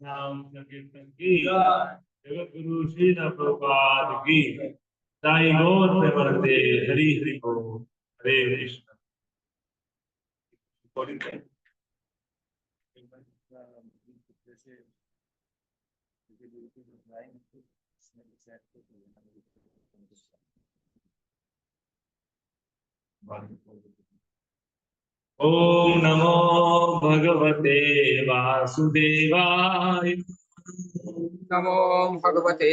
नाम संकीर्तन की जगत गुरु श्री प्रभुपाद की दाई गौर प्रवर्ते हरि हरि बोल हरे कृष्ण। ओम नमो भगवते वासुदेवाय। नमो भगवते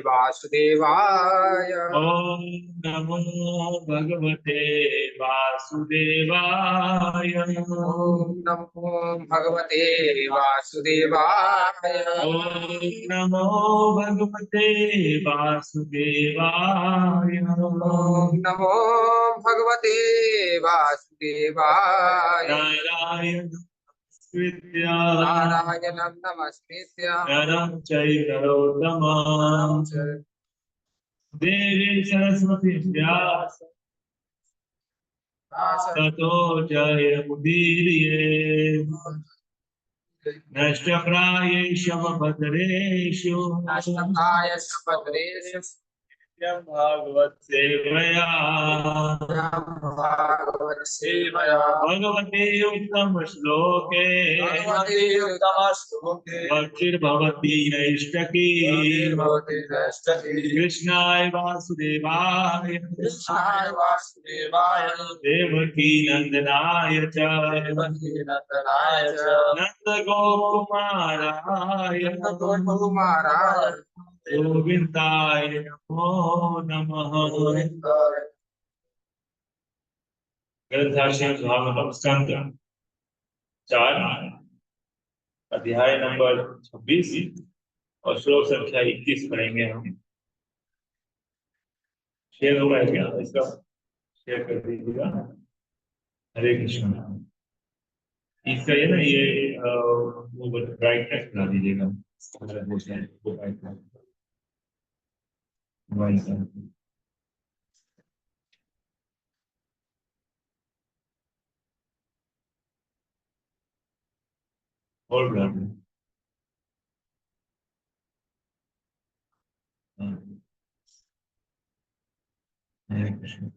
वासुदेवाय। ओम नमो भगवते वासुदेवाय। ओम नमो भगवते वासुदेवाय। ओम नमो भगवते वासुदेवाय। ओम नमो भगवते वासुदेवाय। नारायण कृत्या नारायणं नमस्कृत्य नरं चैव नरोत्तमं देवीं सरस्वतीं व्यासं ततो जयमुदीरये। नष्टप्रायेषु भद्रेषु नष्टप्राय सपत्रेषु भागवत सेवया भागवत सेवया भगवते उत्तम श्लोके भगवते उत्तम श्लोके भक्तिर्भवति नैष्टकी भवति नष्टति कृष्णाय वासुदेवाय कृष्णाय वासुदेवाय देवकी नंदनाय च देवकी नन्दनाय च नन्दगोपकुमाराय नन्दगोपकुमाराय गोविन्दाय नमो नमः। गोविन्दाय ग्रंथाशय भागवतम स्कंद 4 अध्याय नंबर 26 और श्लोक संख्या 21 पढ़ेंगे हम। शेयर होगा क्या इसका? शेयर कर दीजिएगा। हरे कृष्ण। इसका ये ना ये वो ब्राइटनेस बढ़ा दीजिएगा। और बढ़ा दीजिए। हरे कृष्ण।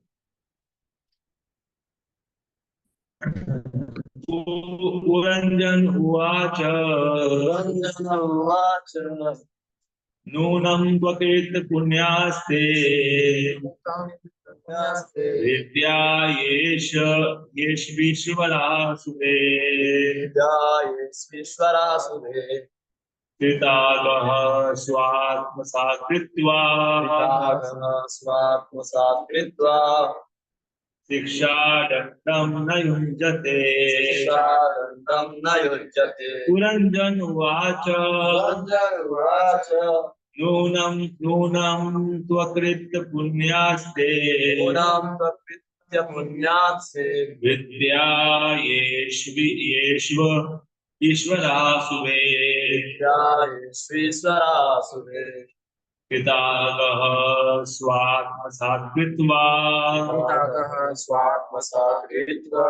पुरञ्जन उवाच रञ्जन उवाच नूनं त्वकृत पुण्यास्ते विद्या येष येष्वीश्वरासुते विद्यायेष्वीश्वरासुरे कृतागः स्वात्मसात्कृत्वा स्वात्मसात् कृत्वा शिक्षादण्डं न युञ्जते। शिक्षादण्डं न युज्यते। पुरञ्जन उवाच रञ्जन उवाच नूनं नूनं त्वकृत पुण्यास्ते नूनं प्रकृत्य पुण्यात्से विद्या येष्व ईश्वरासुवे विद्यायेष्वीश्वरासुरे कृतागः स्वात्मसात्कृत्वा कृतागः स्वात्मसात् कृत्वा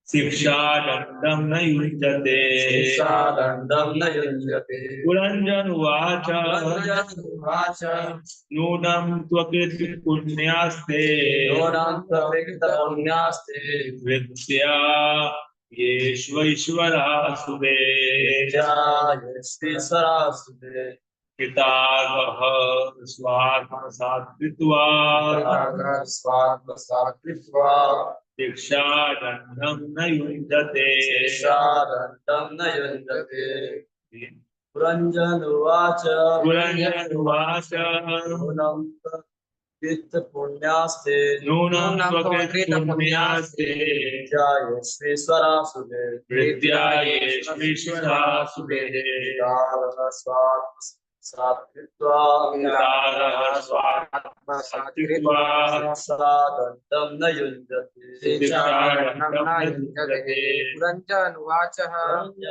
शिक्षादण्डं न युञ्जते। शिक्षादण्डं न युज्यते। पुरञ्जन उवाच रञ्जन उवाच नूनं त्वकृत पुण्यास्ते नूनं प्रकृत पुण्यास्ते विद्या येष्वैश्वरासुवे विद्यायेष्वीश्वरासुरे कृतागः स्वात्मसात् कृत्वा कृतागः स्वात्मसात् कृत्वा शिक्षादण्डं न युञ्जते। शिक्षादण्डं न युज्यते। पुरञ्जन उवाच पुरञ्जन उवाच नूनं प्रकृत पुण्यास्ते नूनं त्वकृत पुण्यास्ते विद्यायेष्वीश्वरासुरे विद्या येष्वीश्वरासुवे स्वात्मसात् कृत्वा कृतागः स्वात्मसात् कृत्वा शिक्षादण्डं न युज्यते। शिक्षादण्डं न युञ्जते। पुरञ्जन उवाच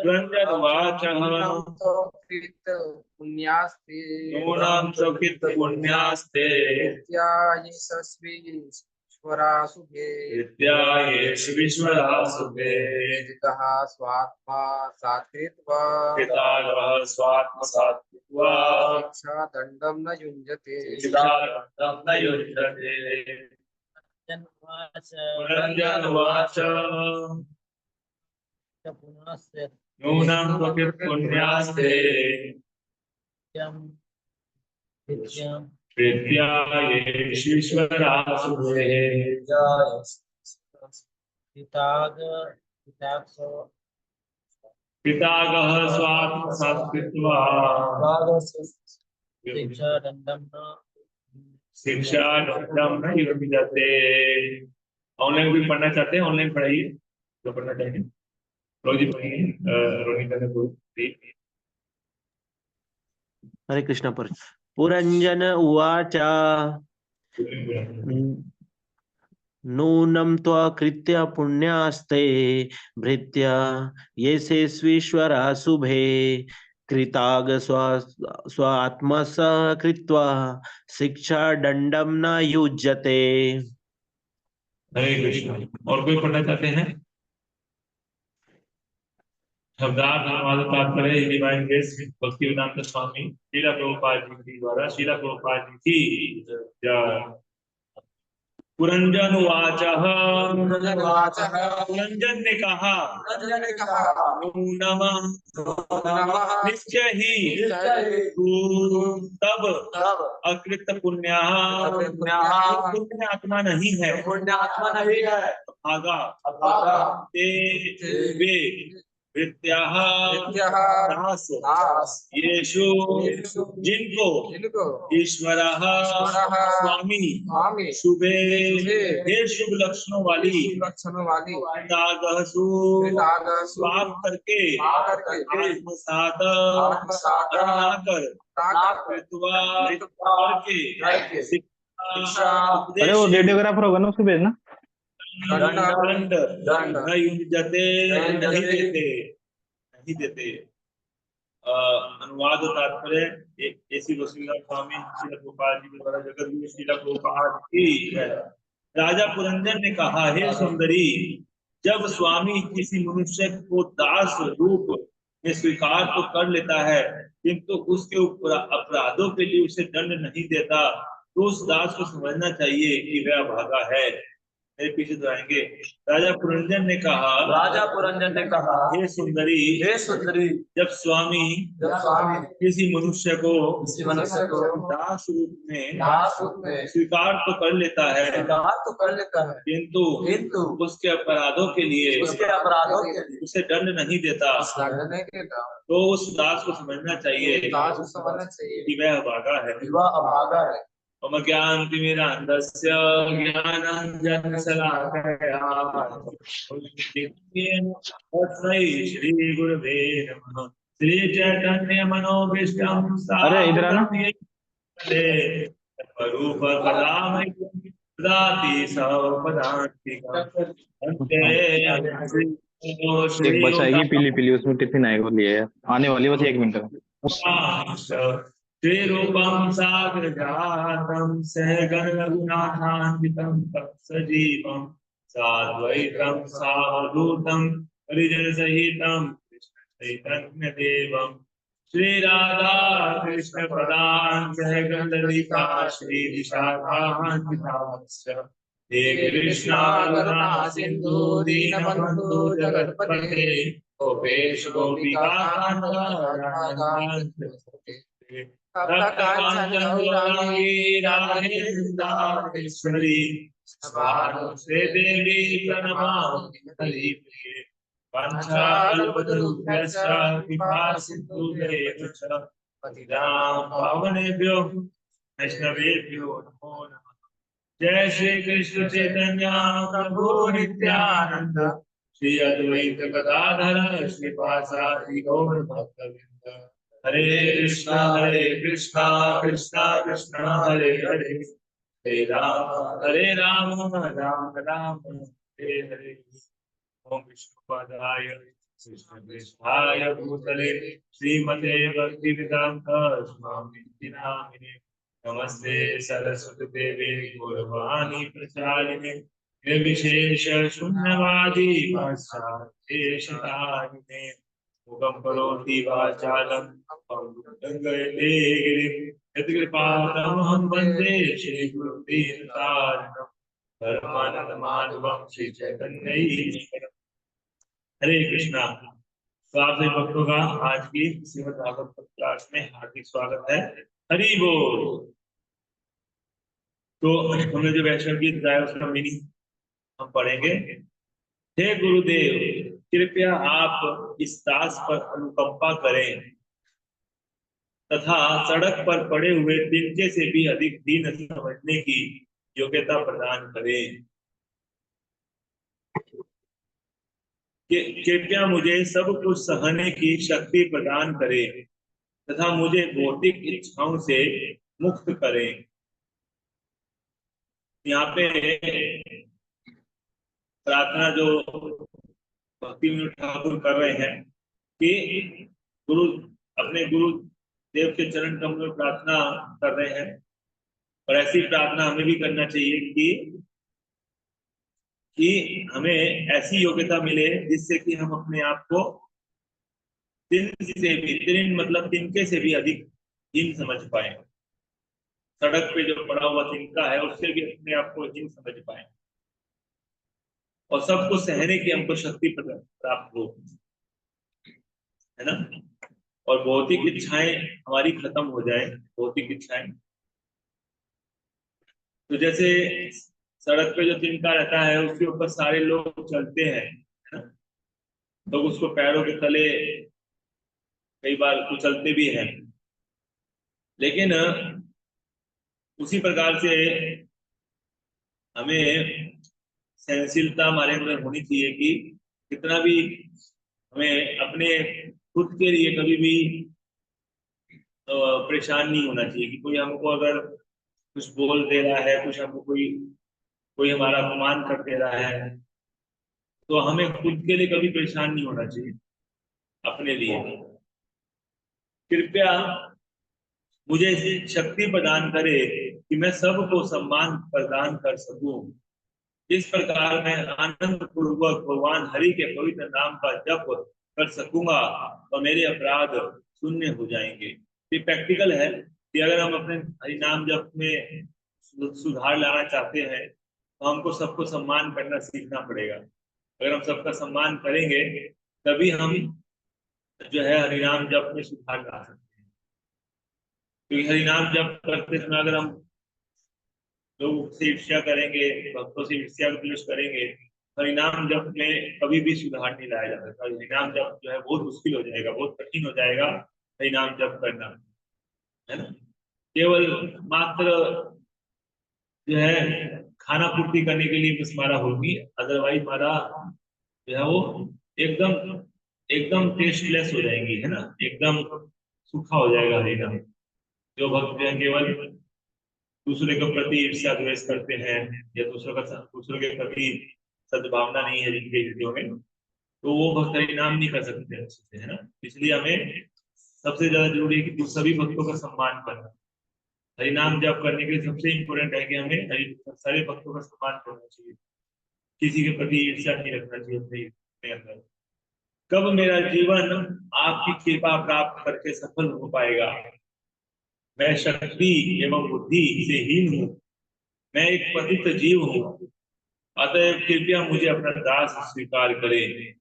पुरञ्जन उवाच पुण्यास्ते नूनं त्वकृत पुण्यास्ते विद्या यशस्वीश्वरासुभे विद्या येष्वीश्वरासुवे विदितः स्वात्मा सात्कृत्वा कृतागः स्वात्मसात् कृत्वा शिक्षादण्डं न युञ्जते। शिक्षादण्डं न युञ्जते। पुरञ्जन उवाच नूनं त्वकृत पुण्यास्ते प्रीत्यायेश्वरासुरे पितागह स्वात्मसात्कृत्वा शिक्षा दंडम न युज्यते। ऑनलाइन भी पढ़ना चाहते हैं, ऑनलाइन पढ़ाइए जो पढ़ना चाहेंगे। रोज ही पढ़िए, रोहित ने बोल दी। हरे कृष्ण। पर पुरंजन उवाच नूनं त्वकृत्य पुण्यास्ते भृत्य येषेश्वीश्वरा शुभे कृताग स्वात्मस कृत्वा शिक्षा दंडम न युज्यते। हरे कृष्ण। और कोई पढ़ना चाहते हैं? शब्दार्थ अनुवाद तात्पर्य डिवाइन ग्रेस भक्तिवेदांत स्वामी श्रील प्रभुपाद जी के द्वारा श्रील प्रभुपाद जी की जय। पुरंजन वाचः, पुरंजन ने कहा नमः निश्चय ही तू तब अकृत पुण्यः पुण्य आत्मा नहीं है भागा ते वे विद्याः दास येषु जिनको ईश्वरः स्वामी शुभे हे शुभ लक्षणों वाली तागहसु पाप करके आत्मसात करके अरे वो रेडियोग्राफर होगा ना, उसको भेजना। दंड न युज्यते, नहीं देते। अनुवाद और तात्पर्य ऐसी वसुधा स्वामी श्रील प्रभुपाद जी के द्वारा जगत गुरु श्रील प्रभुपाद की है। राजा पुरंजन ने कहा, हे सुंदरी, जब स्वामी किसी मनुष्य को दास रूप में स्वीकार तो कर लेता है किंतु उसके अपराधों के लिए उसे दंड नहीं देता, तो उस दास को समझना चाहिए कि वह अभागा है। मेरे पीछे दोहराएंगे। राजा पुरंजन ने कहा, हे सुंदरी, जब स्वामी किसी मनुष्य को दास रूप में स्वीकार तो कर लेता है किंतु उसके अपराधों के लिए उसे दंड नहीं देता, तो उस दास को समझना चाहिए कि वह अभागा है। मम ज्ञानतिमिरान्धस्य ज्ञानाञ्जनशलाकया तस्मै श्रीगुरवे नमः। श्रीचैतन्यमनोभीष्टं अरे इधर आना। ददाति सर्वपदान्तिकम्। एक बस आएगी पीली, उसमें टिफिन आएगा, लिए आने वाली, बस 1 मिनट में। श्रीरूपं साग्रजातं सहगण रघुनाथान्वितं तत्सजीवं साद्वैतं सावधूतं हरिजन सहितं कृष्ण चैतन्य देवं श्रीराधा कृष्ण पदान् सहगण ललिता श्री विशाखान्वितांश्च हे कृष्णा करुणा सिन्धु दीनबन्धु जगत्पते गोपेश गोपिका कान्त से देवी प्रणमामि हरिप्रिये वंशाकल्पतरुभ्यश्च कृपा सिन्धुभ्येव च पतितानां पावनेभ्यो वैष्णवेभ्यो नमो नमः। जय श्री कृष्ण चैतन्य प्रभु नित्यानंद श्री अद्वैत गदाधर श्रीवासादि गौर भक्तवृंद। हरे कृष्णा कृष्णा कृष्णा हरे हरे, हरे राम राम राम हरे हरे। ओम विष्णुपादाय कृष्णप्रेष्ठाय भूतले श्रीमते भक्तिवेदांत स्वामी नामिने नमस्ते सरस्वती देवे गौरवाणी प्रचारिणे निर्विशेष शून्यवादी पाश्चात्येशतारिणे मुखं करोति वाचालं गङ्गयते गिरिं यत्कृपातमहं वन्दे श्रीगुरुदीनतारिणं परमानन्दमाधवं श्रीचैतन्यैश्वरम्। हरे कृष्णा। तो आप सभी भक्तों का आज की श्रीमद् भागवत क्लास में हार्दिक स्वागत है। हरि बोल। तो हमने जो वैष्णव गीत गाया उसका मीनिंग हम पढ़ेंगे। हे गुरुदेव, कृपया आप इस दास पर अनुकंपा करें तथा सड़क पर पड़े हुए तिनके से भी अधिक दीन समझने की योग्यता प्रदान करें। कृपया मुझे सब कुछ सहने की शक्ति प्रदान करें तथा मुझे भौतिक इच्छाओं से मुक्त करें। यहाँ पे प्रार्थना जो भक्ति विनोद ठाकुर कर रहे हैं कि गुरु अपने गुरु देव के चरण कमल में प्रार्थना कर रहे हैं, और ऐसी प्रार्थना हमें भी करना चाहिए कि हमें ऐसी योग्यता मिले जिससे कि हम अपने आप को तीन मतलब तिनके से भी अधिक हीन समझ पाए। सड़क पे जो पड़ा हुआ तिनका है उससे भी अपने आप को हीन समझ पाए और सबको सहने की हमको शक्ति प्राप्त हो, है ना। और भौतिक इच्छाएं हमारी खत्म हो जाए। भौतिक इच्छाएं तो जैसे सड़क पे जो तिनका रहता है उसके ऊपर सारे लोग चलते हैं, है ना। तो उसको पैरों के तले कई बार कुचलते भी हैं, लेकिन उसी प्रकार से हमें सहनशीलता हमारे अंदर होनी चाहिए कि कितना भी हमें अपने खुद के लिए कभी भी परेशान नहीं होना चाहिए कि कोई हमको अगर कुछ बोल दे रहा है, कुछ हमको कोई कोई हमारा अपमान कर दे रहा है, तो हमें खुद के लिए कभी परेशान नहीं होना चाहिए अपने लिए। कृपया मुझे शक्ति प्रदान करे कि मैं सबको सम्मान प्रदान कर सकूं। इस प्रकार मैं आनंद पूर्वक भगवान हरि के पवित्र नाम का जप कर सकूंगा और मेरे अपराध शून्य हो जाएंगे। ये प्रैक्टिकल है कि अगर हम अपने हरि नाम जप में सुधार लाना चाहते हैं तो हमको सबको सम्मान करना सीखना पड़ेगा। अगर हम सबका सम्मान करेंगे तभी हम जो है हरिनाम जप में सुधार ला सकते हैं। क्योंकि हरिनाम जप करते समय अगर हम लोग से ईर्ष्या करेंगे, भक्तों से ईर्ष्या द्वेष करेंगे, हरिनाम जप में कभी भी सुधार नहीं लाया जा सकता। हरिनाम जप जो है बहुत मुश्किल हो जाएगा, बहुत कठिन हो जाएगा हरिनाम जप करना, है ना। केवल मात्र जो है खाना पूर्ति करने के लिए बस माला होगी, अदरवाइज माला जो है वो एकदम एकदम टेस्टलेस हो जाएंगी, है ना। एकदम सूखा हो जाएगा हरिनाम। जो भक्त जो है केवल दूसरे के प्रति ईर्ष्या द्वेष करते हैं या दूसरों के प्रति सद्भावना नहीं है जिनके हृदयों में, तो वो भक्त हरिनाम नहीं कर सकते अच्छे से, है ना। इसलिए हमें सबसे ज्यादा जरूरी है कि सभी भक्तों का सम्मान करना। हरिनाम जप करने के लिए सबसे इम्पोर्टेंट है कि हमें सारे भक्तों का सम्मान करना चाहिए, किसी के प्रति ईर्ष्या नहीं रखना चाहिए अपने अंदर। कब मेरा जीवन आपकी कृपा प्राप्त करके सफल हो पाएगा? मैं शक्ति एवं बुद्धि से हीन हूँ, मैं एक पतित जीव हूँ, अतएव कृपया मुझे अपना दास स्वीकार करें।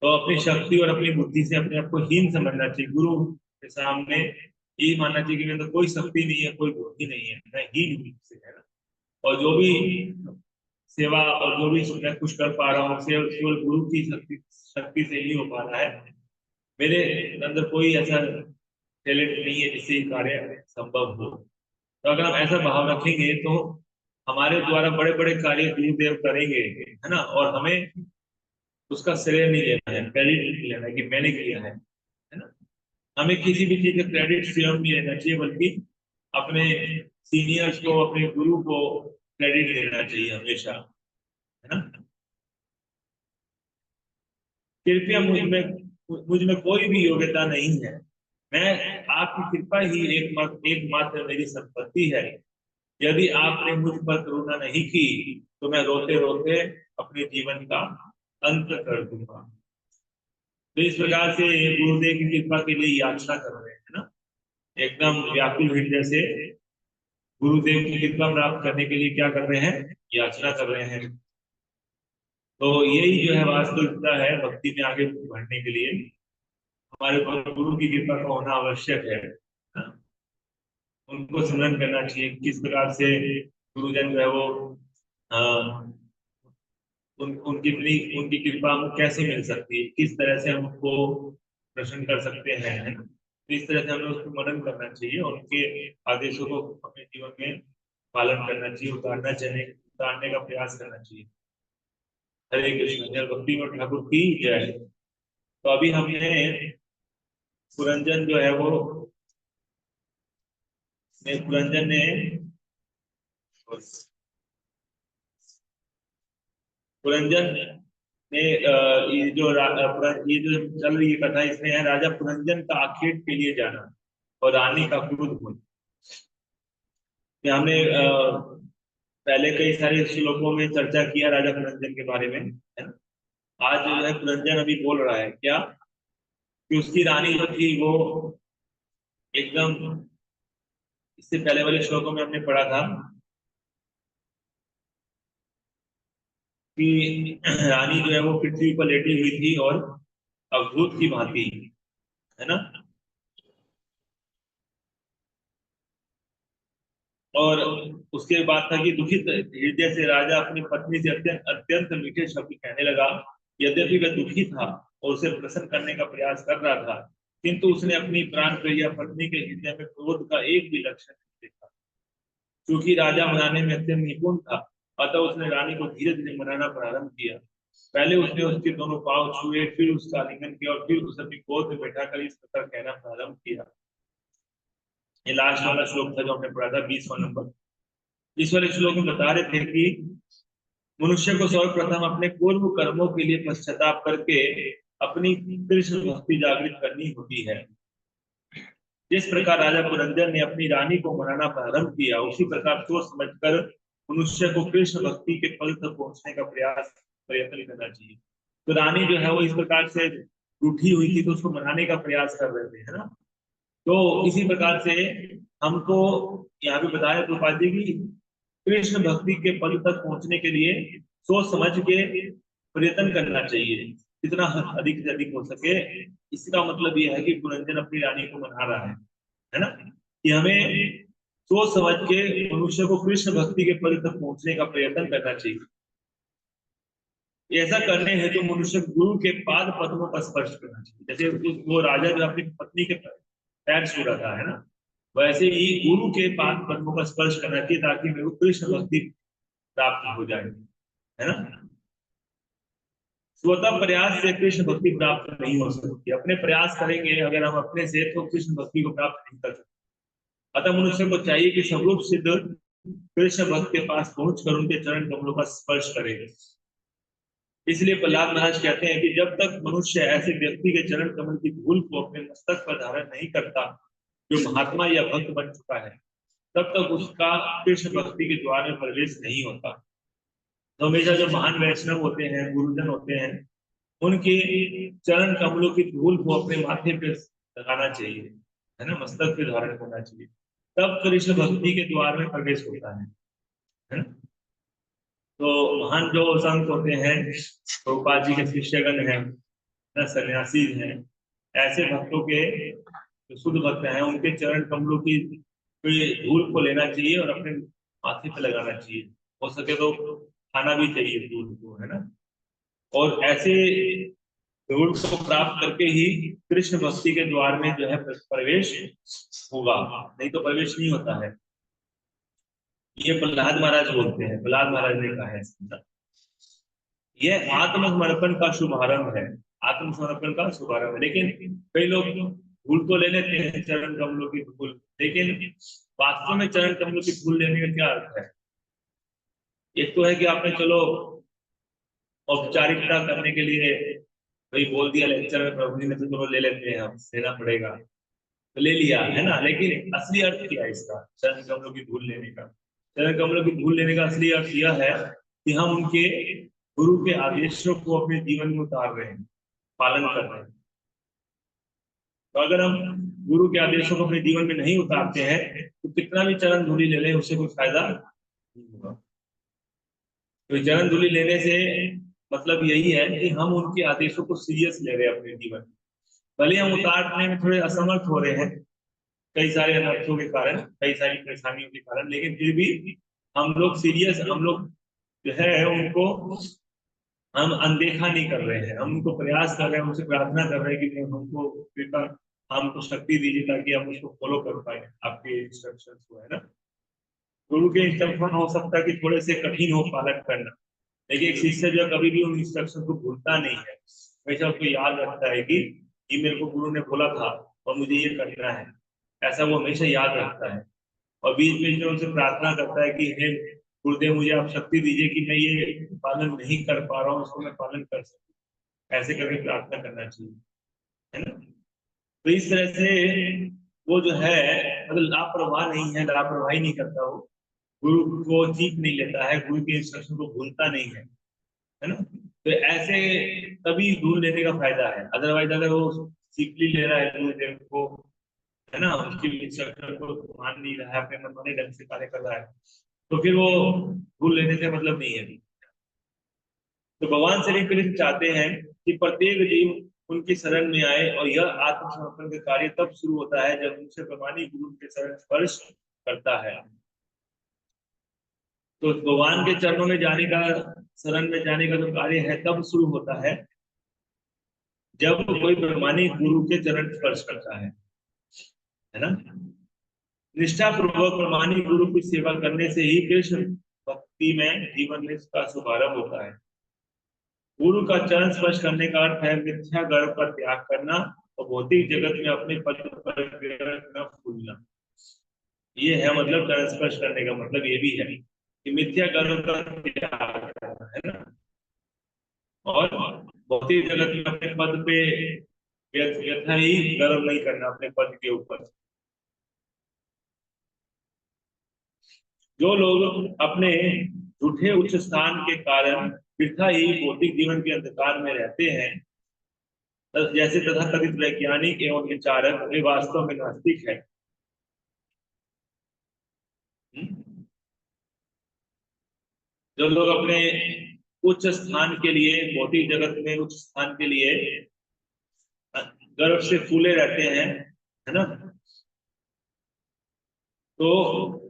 तो अपनी शक्ति और अपनी बुद्धि से अपने आप को हीन समझना चाहिए। गुरु के सामने यही मानना चाहिए कि मेरे तो कोई शक्ति नहीं है, कोई बुद्धि नहीं है, मैं हीन हूँ, है ना। और जो भी सेवा और जो भी मैं कुछ कर पा रहा हूँ केवल गुरु की शक्ति से ही हो पा रहा है। मेरे अंदर कोई ऐसा टैलेंट नहीं है जिससे ये कार्य संभव हो। तो अगर हम ऐसा भाव रखेंगे तो हमारे द्वारा बड़े बड़े कार्य गुरुदेव करेंगे, है ना। और हमें उसका श्रेय नहीं लेना है, क्रेडिट नहीं लेना है कि मैंने किया है ना। हमें किसी भी चीज का क्रेडिट स्वयं नहीं लेना चाहिए, बल्कि अपने सीनियर्स को, अपने गुरु को क्रेडिट देना चाहिए हमेशा, है ना। कृपया मुझ में कोई भी योग्यता नहीं है, मैं आपकी कृपा ही एकमात्र मेरी संपत्ति है। यदि आपने मुझ पर करुणा नहीं की तो मैं रोते रोते अपने जीवन का अंत कर दूंगा। तो इस प्रकार से गुरुदेव की कृपा के लिए याचना कर रहे हैं ना, एकदम व्याकुल हृदय से गुरुदेव की कृपा प्राप्त करने के लिए क्या कर रहे हैं? याचना कर रहे हैं। तो यही जो है वास्तविकता है भक्ति में आगे बढ़ने के लिए हमारे ऊपर गुरु की कृपा का होना आवश्यक है। उनको स्मरण करना चाहिए किस प्रकार से गुरुजन जो है वो अ, उनकी कृपा हमको कैसे मिल सकती है, किस तरह से हम उनको प्रसन्न कर सकते हैं, है ना। तो इस तरह से हमें उसको मनन करना चाहिए और उनके आदेशों को अपने जीवन में पालन करना चाहिए, उतारने का प्रयास करना चाहिए। हरे कृष्ण। जय भक्ति और ठाकुर की जय। तो अभी हमने पुरंजन जो है वो पुरंजन ने पुरंजन ने ये जो चल रही है कथा, इसमें है राजा पुरंजन का आखेट के लिए जाना और रानी का क्रोध होना। ये हमने पहले कई सारे श्लोकों में चर्चा किया राजा पुरंजन के बारे में, है ना। आज जो है पुरंजन अभी बोल रहा है क्या कि उसकी रानी जो थी वो एकदम, इससे पहले वाले श्लोकों में हमने पढ़ा था कि रानी जो है वो पृथ्वी पर लेटी हुई थी और अवधूत की भांति, है ना। और उसके बाद था कि दुखित हृदय से राजा अपनी पत्नी से अत्यंत अत्यंत मीठे शब्द कहने लगा। यद्यपि वह दुखी था और उसे प्रसन्न करने का प्रयास कर रहा था, किंतु उसने अपनी प्राण प्रिय पत्नी के हृदय में क्रोध का एक भी लक्षण नहीं देखा। क्योंकि राजा मनाने में अत्यंत निपुण था, अतः उसने रानी को धीरे धीरे मनाना प्रारंभ किया। पहले उसने उसके दोनों पांव छुए, फिर उसका आलिंगन किया और फिर उसे अपनी गोद में बैठाकर इस प्रकार कहना प्रारंभ किया। ये लास्ट वाला श्लोक था जो हमने पढ़ा था, 20वां नंबर। इस वाले श्लोक में बता रहे थे कि मनुष्य को सर्वप्रथम अपने पूर्व कर्मों के लिए पश्चाताप करके अपनी कृष्ण भक्ति जागृत करनी होती है। जिस प्रकार राजा पुरंदर ने अपनी रानी को मनाना प्रारंभ किया, उसी प्रकार सोच समझकर मनुष्य को कृष्ण भक्ति के फल तक पहुंचने का प्रयत्न करना चाहिए। तो रानी जो है वो इस प्रकार से रूठी हुई थी, तो उसको मनाने का प्रयास कर रहे थे, है ना। तो इसी प्रकार से हमको यहाँ पे बताया प्रभुपाद जी की कृष्ण भक्ति के पद तक पहुंचने के लिए सोच समझ के प्रयत्न करना चाहिए, जितना अधिक से अधिक हो सके। इसका मतलब यह है कि पुरंजन अपनी रानी को मना रहा है ना, कि हमें सोच समझ के मनुष्य को कृष्ण भक्ति के पद तक पहुंचने का प्रयत्न करना चाहिए। ऐसा करने हेतु तो मनुष्य गुरु के पाद पद्मों का स्पर्श करना चाहिए। जैसे वो राजा जो अपनी पत्नी के पैर छू रहा था, है ना, वैसे ही गुरु के पाद पद्मों का स्पर्श करना चाहिए ताकि मेरे को कृष्ण भक्ति प्राप्त हो जाए, है ना। स्वतः प्रयास से कृष्ण भक्ति प्राप्त नहीं हो सकती। अपने प्रयास करेंगे अगर हम अपने से, तो कृष्ण भक्ति को प्राप्त नहीं कर सकते। अतः मनुष्य को चाहिए कि स्वरूप सिद्ध कृष्ण भक्त के पास पहुंचकर उनके चरण कमलों का स्पर्श करे। इसलिए प्रहलाद महाराज कहते हैं कि जब तक मनुष्य ऐसे व्यक्ति के चरण कमल की धूल को अपने मस्तक पर धारण नहीं करता जो महात्मा या भक्त बन चुका है, तब तक उसका कृष्ण भक्ति के द्वार में प्रवेश नहीं होता। तो हमेशा जो महान वैष्णव होते हैं, गुरुजन होते हैं, उनके चरण कमलों की धूल को अपने माथे पे लगाना चाहिए, है ना, मस्तक पे धारण करना चाहिए, तब कृष्ण भक्ति के द्वार में प्रवेश होता है ना। तो महान जो संत होते हैं, प्रभुपाद जी के शिष्यगण हैं, सन्यासी हैं, ऐसे भक्तों के जो शुद्ध भक्त हैं, उनके चरण कमलों की धूल को लेना चाहिए और अपने माथे पे लगाना चाहिए। हो सके तो खाना भी चाहिए धूल को, है ना। और ऐसे धूल को प्राप्त करके ही कृष्ण भक्ति के द्वार में जो है प्रवेश होगा, नहीं तो प्रवेश नहीं होता है। ये प्रहलाद महाराज बोलते हैं, प्रहलाद महाराज ने कहा है। यह आत्मसमर्पण का शुभारंभ है, आत्मसमर्पण का शुभारंभ है। लेकिन कई लोग धूल तो ले लेते हैं चरण कमलों की धूल, लेकिन वास्तव में चरण कमलों की धूल लेने का क्या अर्थ है। एक तो है कि आपने चलो औपचारिकता करने के लिए भाई बोल दिया लेक्चर में, प्रभु जी ने तो चलो ले लेते हैं, हम लेना पड़ेगा तो ले लिया, है ना। लेकिन असली अर्थ क्या है इसका, चरण कमलों की धूल लेने का। चरण कमलों की धूल लेने का असली अर्थ यह है कि हम उनके गुरु के आदेशों को अपने जीवन में उतार रहे हैं, पालन कर रहे हैं। तो अगर हम गुरु के आदेशों को अपने जीवन में नहीं उतारते हैं, तो कितना भी चरण धूलि ले लें, उससे कोई फायदा नहीं होगा। तो चरण धूलि लेने से मतलब यही है कि हम उनके आदेशों को सीरियस ले रहे हैं अपने जीवन में। भले हम उतारने में थोड़े असमर्थ हो रहे हैं कई सारे अनर्थों के कारण, कई सारी परेशानियों के कारण, लेकिन फिर भी हम लोग सीरियस, हम लोग जो है उनको हम अनदेखा नहीं कर रहे हैं। हम उनको प्रयास कर रहे हैं, उनसे प्रार्थना कर रहे हैं कि हमको कृपा, हमको शक्ति दीजिए ताकि हम उसको फॉलो कर पाए आपके इंस्ट्रक्शंस को, है ना। गुरु के इंस्ट्रक्शन हो सकता है कि थोड़े से कठिन हो पालन करना, लेकिन एक शिष्य जो कभी भी उन इंस्ट्रक्शन को भूलता नहीं है, हमेशा उसको याद रखता है कि ये मेरे को गुरु ने बोला था और मुझे ये करना है, ऐसा वो हमेशा याद रखता है। और बीच बीच में उनसे प्रार्थना करता है कि हे गुरुदेव, मुझे आप शक्ति दीजिए कि मैं ये पालन नहीं कर पा रहा हूँ, उसको मैं पालन कर सकूं। ऐसे करके प्रार्थना करना चाहिए, है ना। तो इस तरह से वो जो है मतलब लापरवाह नहीं है, लापरवाही नहीं करता वो, गुरु को चीख नहीं लेता है, गुरु के इंस्ट्रक्शन को भूलता नहीं है ना। तो ऐसे तभी दूर लेने का फायदा है। अदरवाइज अगर वो सीखली ले रहा है गुरुदेव को, है ना, उसकी इंस्ट्रक्शन को मान नहीं रहा है, अपने मनमाने ढंग से कार्य कर रहा है, तो फिर वो भूल लेने से मतलब नहीं है। तो भगवान श्री कृष्ण चाहते हैं कि प्रत्येक जीव उनकी शरण में आए, और यह आत्मसमर्पण का कार्य तब शुरू होता है जब उनसे प्रमाणिक गुरु के शरण स्पर्श करता है। तो भगवान के चरणों में जाने का, शरण में जाने का जो कार्य है तब शुरू होता है जब कोई प्रमाणिक गुरु के चरण स्पर्श करता है ना। निष्ठा पूर्वक प्रमाणिक गुरु की सेवा करने से ही कृष्ण भक्ति में जीवन में इसका शुभारंभ होता है। गुरु का चरण स्पर्श करने का अर्थ है मिथ्या गर्व का त्याग करना और भौतिक जगत में अपने पद पर न भूलना। ये है मतलब चरण स्पर्श करने का मतलब ये भी है कि मिथ्या गर्व का त्याग करना, है ना। और भौतिक जगत में अपने पद पे व्यथा ही गर्व नहीं करना अपने पद के ऊपर। जो लोग अपने झूठे उच्च स्थान के कारण वृथा ही भौतिक जीवन के अंधकार में रहते हैं, जैसे तथाकथित वैज्ञानिक एवं विचारक, वे वास्तव में नास्तिक है। जो लोग अपने उच्च स्थान के लिए, भौतिक जगत में उच्च स्थान के लिए गर्व से फूले रहते हैं, है ना, तो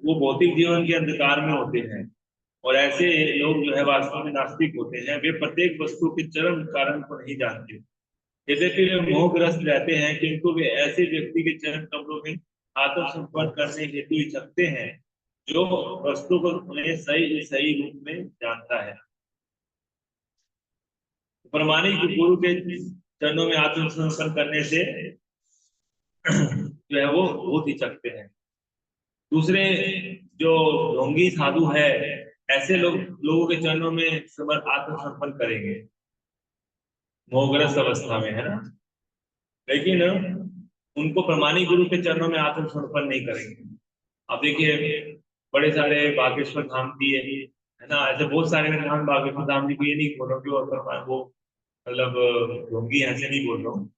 वो भौतिक जीवन के अंधकार में होते हैं। और ऐसे लोग जो है वास्तव में नास्तिक होते हैं। वे प्रत्येक वस्तु के चरम कारण को नहीं जानते, यद्यपि वे मोहग्रस्त रहते हैं, किंतु वे ऐसे व्यक्ति के चरण कमलों में आत्मसमर्पण करने हेतु हिचकते हैं जो वस्तु को उन्हें सही सही रूप में जानता है। प्रमाणिक गुरु के चरणों में आत्मसमर्पण करने से जो है वो बहुत हिचकते हैं। दूसरे जो ढोंगी साधु है, ऐसे लोगों के चरणों में आत्मसमर्पण करेंगे मोहग्रस्त अवस्था में, है ना, लेकिन उनको प्रमाणिक गुरु के चरणों में आत्मसमर्पण नहीं करेंगे। अब देखिए बड़े सारे बागेश्वर धाम भी है ना, ऐसे बहुत सारे नाम बागेश्वर धाम जी को ये नहीं बोल रहा कि वो मतलब ढोंगी, ऐसे नहीं बोल रहा हूँ,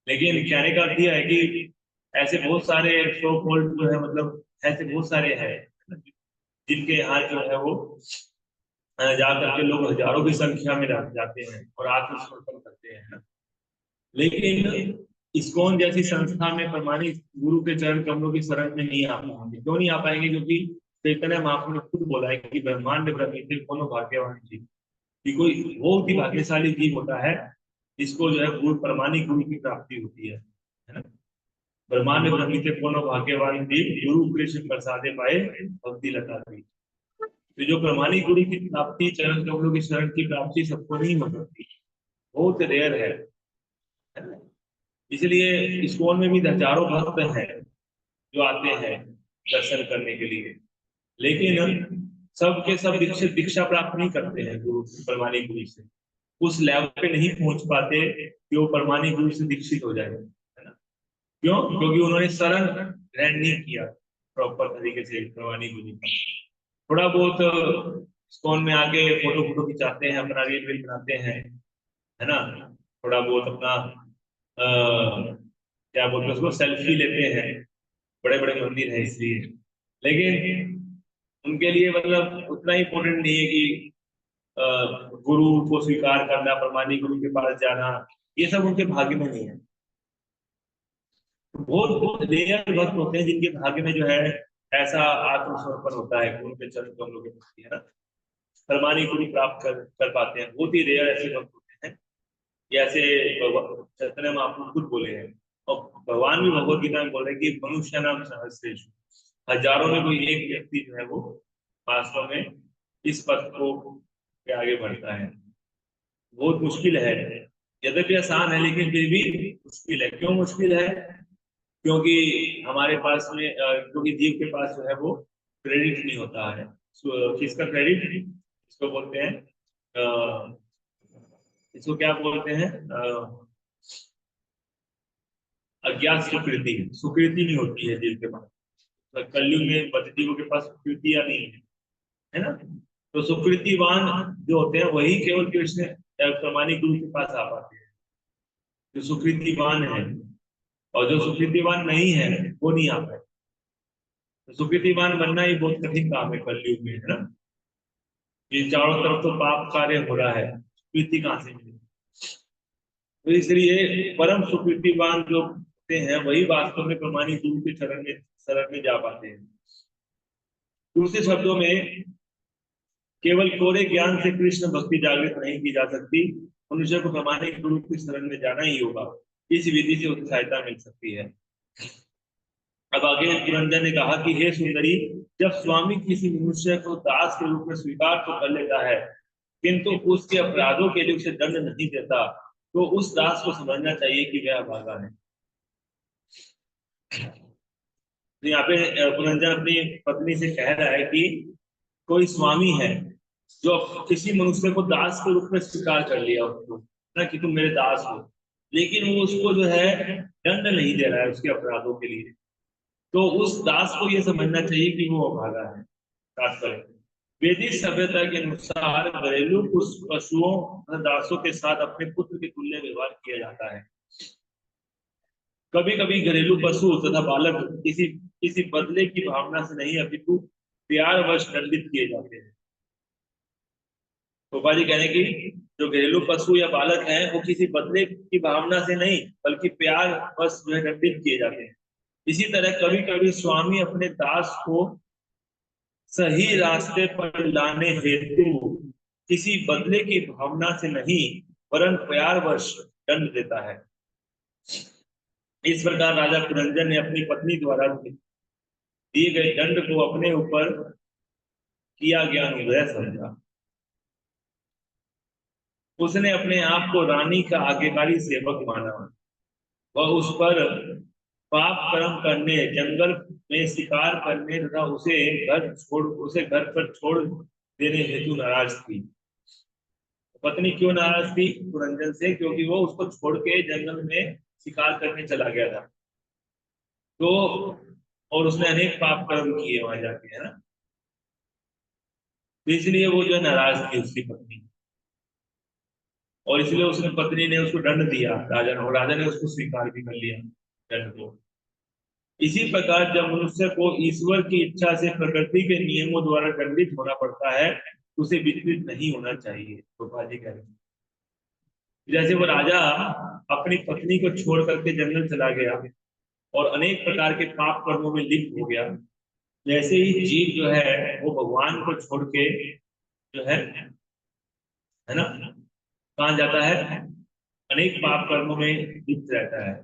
लेकिन कहने का अर्थ यह है कि ऐसे बहुत सारे सो कॉल्ड जो है मतलब ऐसे बहुत सारे हैं जिनके यहाँ जो है वो जाकर के लोग हजारों की संख्या में जाते हैं और आत्मसमर्पण करते हैं ना। लेकिन इस्कॉन जैसी संस्था में प्रमाणित गुरु के चरण कमलों की शरण में नहीं आ पाएंगे। क्यों नहीं आ पाएंगे? क्योंकि चैतन्य महाप्रभु ने खुद बोला है कि ब्रह्मांड ब्रह्मीते कोनो भाग्यवान जीव, कि कोई बहुत ही भाग्यशाली जीव होता है जिसको जो है गुरु, प्रमाणिक गुरु की प्राप्ति होती है ना। ब्रह्मांड ब्रह्मीते कोनो भाग्यवान जीव, गुरु कृष्ण प्रसादे पाए भक्ति लता दी। तो जो प्रमाणिक गुरु की प्राप्ति, चरण कमलों की शरण की प्राप्ति सबको नहीं हो सकती, बहुत रेयर है। इसलिए इस्कॉन में भी हजारों भक्त हैं जो आते हैं दर्शन करने के लिए, लेकिन सब के सब दीक्षा प्राप्त नहीं करते हैं गुरु, प्रमाणिक गुरु से। उस लेवल पे नहीं पहुंच पाते कि वो प्रमाणिक गुरु से दीक्षित हो जाए, है ना। क्यों? क्योंकि उन्होंने शरण ग्रहण नहीं किया प्रॉपर तरीके से प्रमाणिक गुरु का। थोड़ा बहुत इस्कॉन में आके फोटो फोटो खिंचाते हैं, अपना रील वील बनाते हैं, है ना, थोड़ा बहुत अपना क्या बोलते हैं उसको, सेल्फी लेते हैं, बड़े बड़े मंदिर है इसलिए। लेकिन उनके लिए मतलब उतना इम्पोर्टेंट नहीं है कि गुरु को स्वीकार करना, प्रमाणी गुरु के पास जाना, ये सब उनके भाग्य में नहीं है। बहुत बहुत रेयर भक्त होते हैं जिनके भाग्य में जो है ऐसा आत्मसमर्पण होता है कि उनके चरण कमलों के प्रति, है ना, प्रमाणी गुरु प्राप्त कर पाते हैं। बहुत ही रेयर ऐसे भक्त होते हैं। जैसे चैतन्य महाप्रभु खुद बोले हैं, और भगवान भी भगवत गीता में बोले कि मनुष्य नाम सहस्रेषु, हजारों में कोई एक व्यक्ति जो है वो वास्तव में इस पथ को के आगे बढ़ता है। बहुत मुश्किल है, यद्यपि आसान है लेकिन फिर भी मुश्किल है। क्यों मुश्किल है? क्योंकि हमारे पास में क्योंकि जीव के पास जो है वो क्रेडिट नहीं होता है। किसका क्रेडिट? इसको बोलते हैं इसको क्या बोलते हैं, अज्ञात सुकृति। सुकृति नहीं होती है जीव के पास। तो कलयुग में बद्धजीवों के पास सुकृतियां नहीं है ना। तो सुकृतिवान जो होते हैं वही केवल कृष्ण प्रमाणी गुरु के पास आ पाते हैं, जो सुकृतिवान है। और जो सुकृतिवान नहीं है वो नहीं आ पाए। तो सुकृतिवान बनना ही बहुत कठिन काम है कलयुग में, है ना। ये चारों तरफ तो पाप कार्य हो रहा है, सुकृति कहाँ से मिलेगी? तो इसलिए परम सुकृतिवान जो होते हैं वही वास्तव में प्रमाणी गुरु के शरण में जा पाते हैं। दूसरे शब्दों में केवल कोरे ज्ञान से कृष्ण भक्ति जागृत नहीं की जा सकती। मनुष्य को प्रमाणिक गुरु की शरण में जाना ही होगा। इस विधि से उसे सहायता मिल सकती है। अब आगे पुरंजन ने कहा कि हे सुंदरी, जब स्वामी किसी मनुष्य को दास के रूप में स्वीकार तो कर लेता है किंतु उसके अपराधों के लिए उसे दंड नहीं देता, तो उस दास को समझना चाहिए कि वह अभागा है। तो यहाँ पे पुरंजन अपनी पत्नी से कह रहा है कि कोई स्वामी है जो किसी मनुष्य को दास के रूप में स्वीकार कर लिया उसको, ना कि तुम मेरे दास हो, लेकिन वो उसको जो है दंड नहीं दे रहा है उसके अपराधों के लिए, तो उस दास को ये समझना चाहिए कि वो अभागा है। तात्पर्य, वैदिक सभ्यता के अनुसार घरेलू पशुओं दासों के साथ अपने पुत्र के तुल्य व्यवहार किया जाता है। कभी कभी घरेलू पशु तथा बालक किसी बदले की भावना से नहीं अपितु प्यारवश दंडित किए जाते हैं। गोपाल जी कहने की जो घरेलू पशु या बालक हैं वो किसी बदले की भावना से नहीं बल्कि प्यार बस जो है दंडित किए जाते हैं। इसी तरह कभी कभी स्वामी अपने दास को सही रास्ते पर लाने हेतु किसी बदले की भावना से नहीं वरन प्यारवश दंड देता है। इस प्रकार राजा पुरंजन ने अपनी पत्नी द्वारा दिए गए दंड को अपने ऊपर किया गया अनुग्रह समझा। उसने अपने आप को रानी का आज्ञाकारी सेवक माना। वह उस पर पाप कर्म करने, जंगल में शिकार करने तथा उसे घर पर छोड़ देने हेतु नाराज थी। पत्नी क्यों नाराज थी पुरंजन से? क्योंकि वो उसको छोड़ के जंगल में शिकार करने चला गया था, तो और उसने अनेक पाप कर्म किए वहां जाके, है ना। तो इसलिए वो जो है नाराज थी उसकी पत्नी, और इसलिए उसने पत्नी ने उसको दंड दिया राजा ने, और राजा ने उसको स्वीकार भी कर लिया दंड को। इसी प्रकार जब मनुष्य को ईश्वर की इच्छा से प्रकृति के नियमों द्वारा दंडित होना पड़ता है उसे विचलित नहीं होना चाहिए। गोपाल जी कह रहे हैं जैसे वो राजा अपनी पत्नी को छोड़ करके जंगल चला गया और अनेक प्रकार के पाप कर्मों में लिप्त हो गया, जैसे ही जीव जो है वो भगवान को छोड़ के जो है ना कहाँ जाता है, अनेक पाप कर्मों में लिप्त रहता है।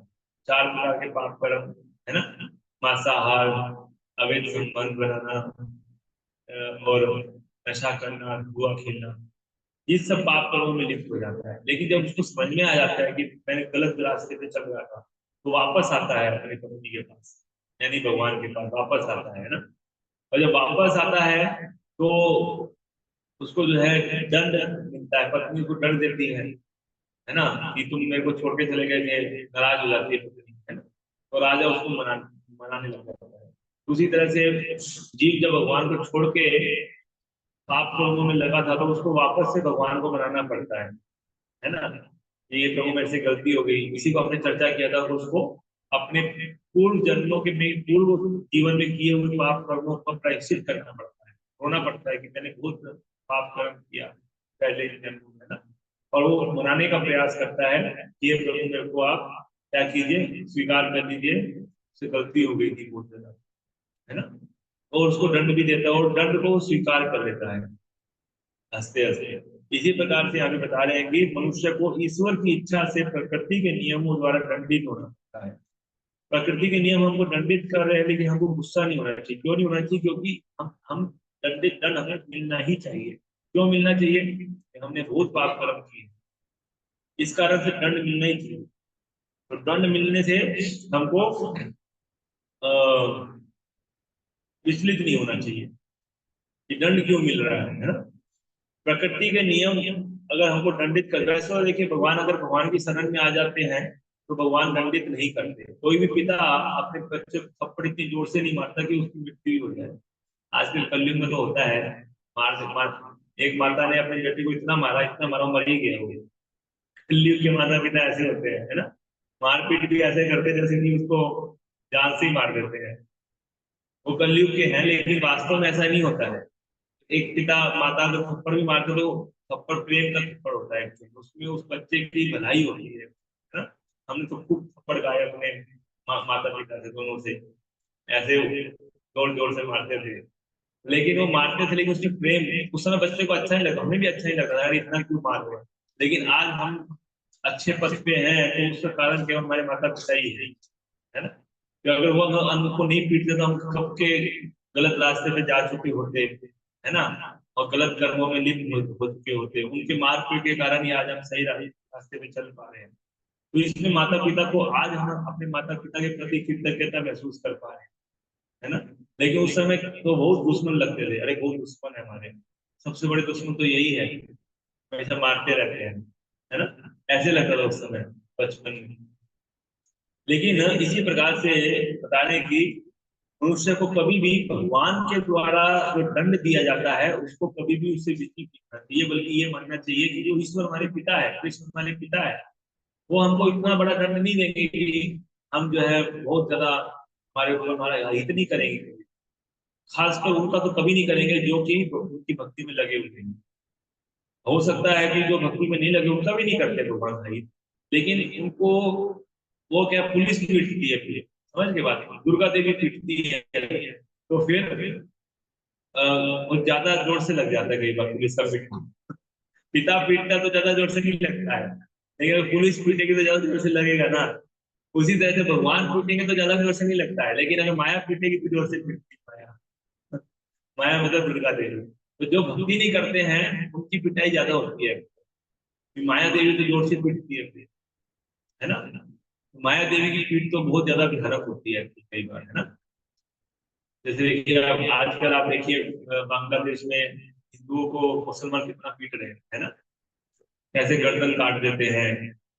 4 प्रकार के पाप कर्म, है ना, मांसाहार, अवैध संबंध बनाना और नशा करना, जुआ खेलना, ये सब पाप कर्मों में लिप्त हो जाता है। लेकिन जब उसको समझ में आ जाता है कि मैंने गलत रास्ते पे चल रहा था, तो वापस आता है अपने पत्नी के पास, यानी भगवान के पास वापस आता है ना। और जब वापस आता है तो उसको जो है दंड मिलता है, पत्नी को दंड देती है ना, कि तुम मेरे को छोड़ के चले गए थे, नाराज हो जाती है पत्नी, है ना। तो राजा उसको मनाने लग जाता है। उसी तरह से जीव जब भगवान को छोड़ के पाप कर्मों में लगा था तो उसको वापस से भगवान को मनाना पड़ता है ना। ये प्रभु मेरे से गलती हो गई, इसी को हमने चर्चा किया था। तो उसको अपने पूर्व जन्मों के पूर्व जीवन में किए हुए पाप कर्मों पर प्रायश्चित करना पड़ता है, रोना पड़ता है कि मैंने बहुत पाप कर्म किया, पहले ही जन्म में, है ना। और वो मनाने का प्रयास करता है कि ये प्रभु मेरे को आप क्या कीजिए, स्वीकार कर लीजिए, उससे गलती हो गई थी बहुत ज्यादा, है ना। और उसको दंड भी देता है और दंड को स्वीकार कर लेता है हंसते हंसते। इसी प्रकार से हमें बता रहे हैं कि मनुष्य को ईश्वर की इच्छा से प्रकृति के नियमों द्वारा दंडित होना पड़ता है। प्रकृति के नियम हमको दंडित कर रहे हैं, लेकिन हमको गुस्सा नहीं होना चाहिए। क्यों नहीं होना चाहिए? क्योंकि हम दंडित, दंड हमें मिलना ही चाहिए। क्यों मिलना चाहिए? हमने बहुत पाप कर्म किए, इस कारण से दंड मिलना ही चाहिए। तो दंड मिलने से हमको विचलित नहीं होना चाहिए कि दंड क्यों मिल रहा है ना। प्रकृति के नियम अगर हमको दंडित कर, वैसे देखिए भगवान, अगर भगवान की शरण में आ जाते हैं तो भगवान दंडित नहीं करते। कोई भी पिता अपने बच्चे को थप्पड़ इतनी जोर से नहीं मारता कि उसकी मृत्यु हो जाए। आजकल कलयुग में तो होता है, मार एक माता ने अपने बेटे को इतना मारा, इतना मारा, मर ही गया वो। कलयुग के माता पिता ऐसे होते हैं, है ना। मारपीट भी ऐसे करते हैं जैसे कि उसको जान से ही मार देते हैं। वो कलयुग के हैं, लेकिन वास्तव में ऐसा नहीं होता है। एक पिता माता को थप्पड़ भी मारते तो थप्पड़ प्रेम का थप्पड़ होता है, उसमें उस बच्चे की भलाई होती है ना। हमने तो खूब थप्पड़ खाए अपने माता पिता से, दोनों से, ऐसे जोर जोर से मारते थे। लेकिन वो मारते थे, लेकिन उसकी प्रेम उस समय बच्चे को अच्छा नहीं लगा, हमें भी अच्छा नहीं लगा यार इतना क्यों मार रहे हैं। लेकिन आज हम अच्छे पद पे हैं तो उसका कारण केवल हमारे माता पिता ही है ना। कि अगर वो हमको नहीं पीटते तो हम कब के गलत रास्ते पे जा चुके होते, है ना। और गलत कर्मों में लिप्त हो चुके होते। उनके मार पीट के कारण ही आज हम सही रास्ते पे चल पा रहे हैं। तो इसमें माता पिता को आज हम अपने माता पिता के प्रति कृतज्ञता महसूस कर पा रहे हैं, है ना। लेकिन उस समय तो बहुत दुश्मन लगते थे, अरे बहुत दुश्मन है हमारे, सबसे बड़े दुश्मन तो यही है, हमेशा मारते रहते हैं, है ना। ऐसे लगता था उस समय बचपन में। लेकिन इसी प्रकार से बता रहे कि मनुष्य को कभी भी भगवान के द्वारा जो दंड दिया जाता है उसको कभी भी उससे विचलित नहीं करना चाहिए, बल्कि ये मानना चाहिए कि जो ईश्वर हमारे पिता है, कृष्ण हमारे पिता है, वो हमको इतना बड़ा दंड नहीं देंगे कि हम जो है बहुत ज्यादा हमारे ऊपर हमारा हित नहीं करेंगे। खासकर उनका तो कभी नहीं करेंगे जो कि उनकी भक्ति में लगे हुए हैं। हो सकता है कि जो भक्ति में नहीं लगे उनका भी नहीं करते भगवान भाई, लेकिन उनको वो क्या पुलिस पीटती है, फिर समझ के बात, दुर्गा देवी पीटती है तो फिर वो ज्यादा जोर से लग जाता है कई बार पुलिस का पीटना। पिता पीटता तो ज्यादा जोर से नहीं लगता है, लेकिन अगर पुलिस पीटेगी तो ज्यादा जोर से लगेगा ना। उसी तरह से भगवान पीटेंगे तो ज्यादा जोर से नहीं लगता है, लेकिन अगर माया पीटेगी तो जोर से पीटती है माया। माया मतलब दुर्गा देवी। तो जो भक्ति नहीं करते हैं उनकी पिटाई ज्यादा होती है। माया देवी तो जोर से पीटती है ना। माया देवी की पीठ तो बहुत ज्यादा भयानक होती है कई बार, है ना। जैसे कि आप आजकल आप देखिए बांग्लादेश में हिंदुओं को मुसलमान कितना पीट रहे हैं, है ना। कैसे गर्दन काट देते हैं,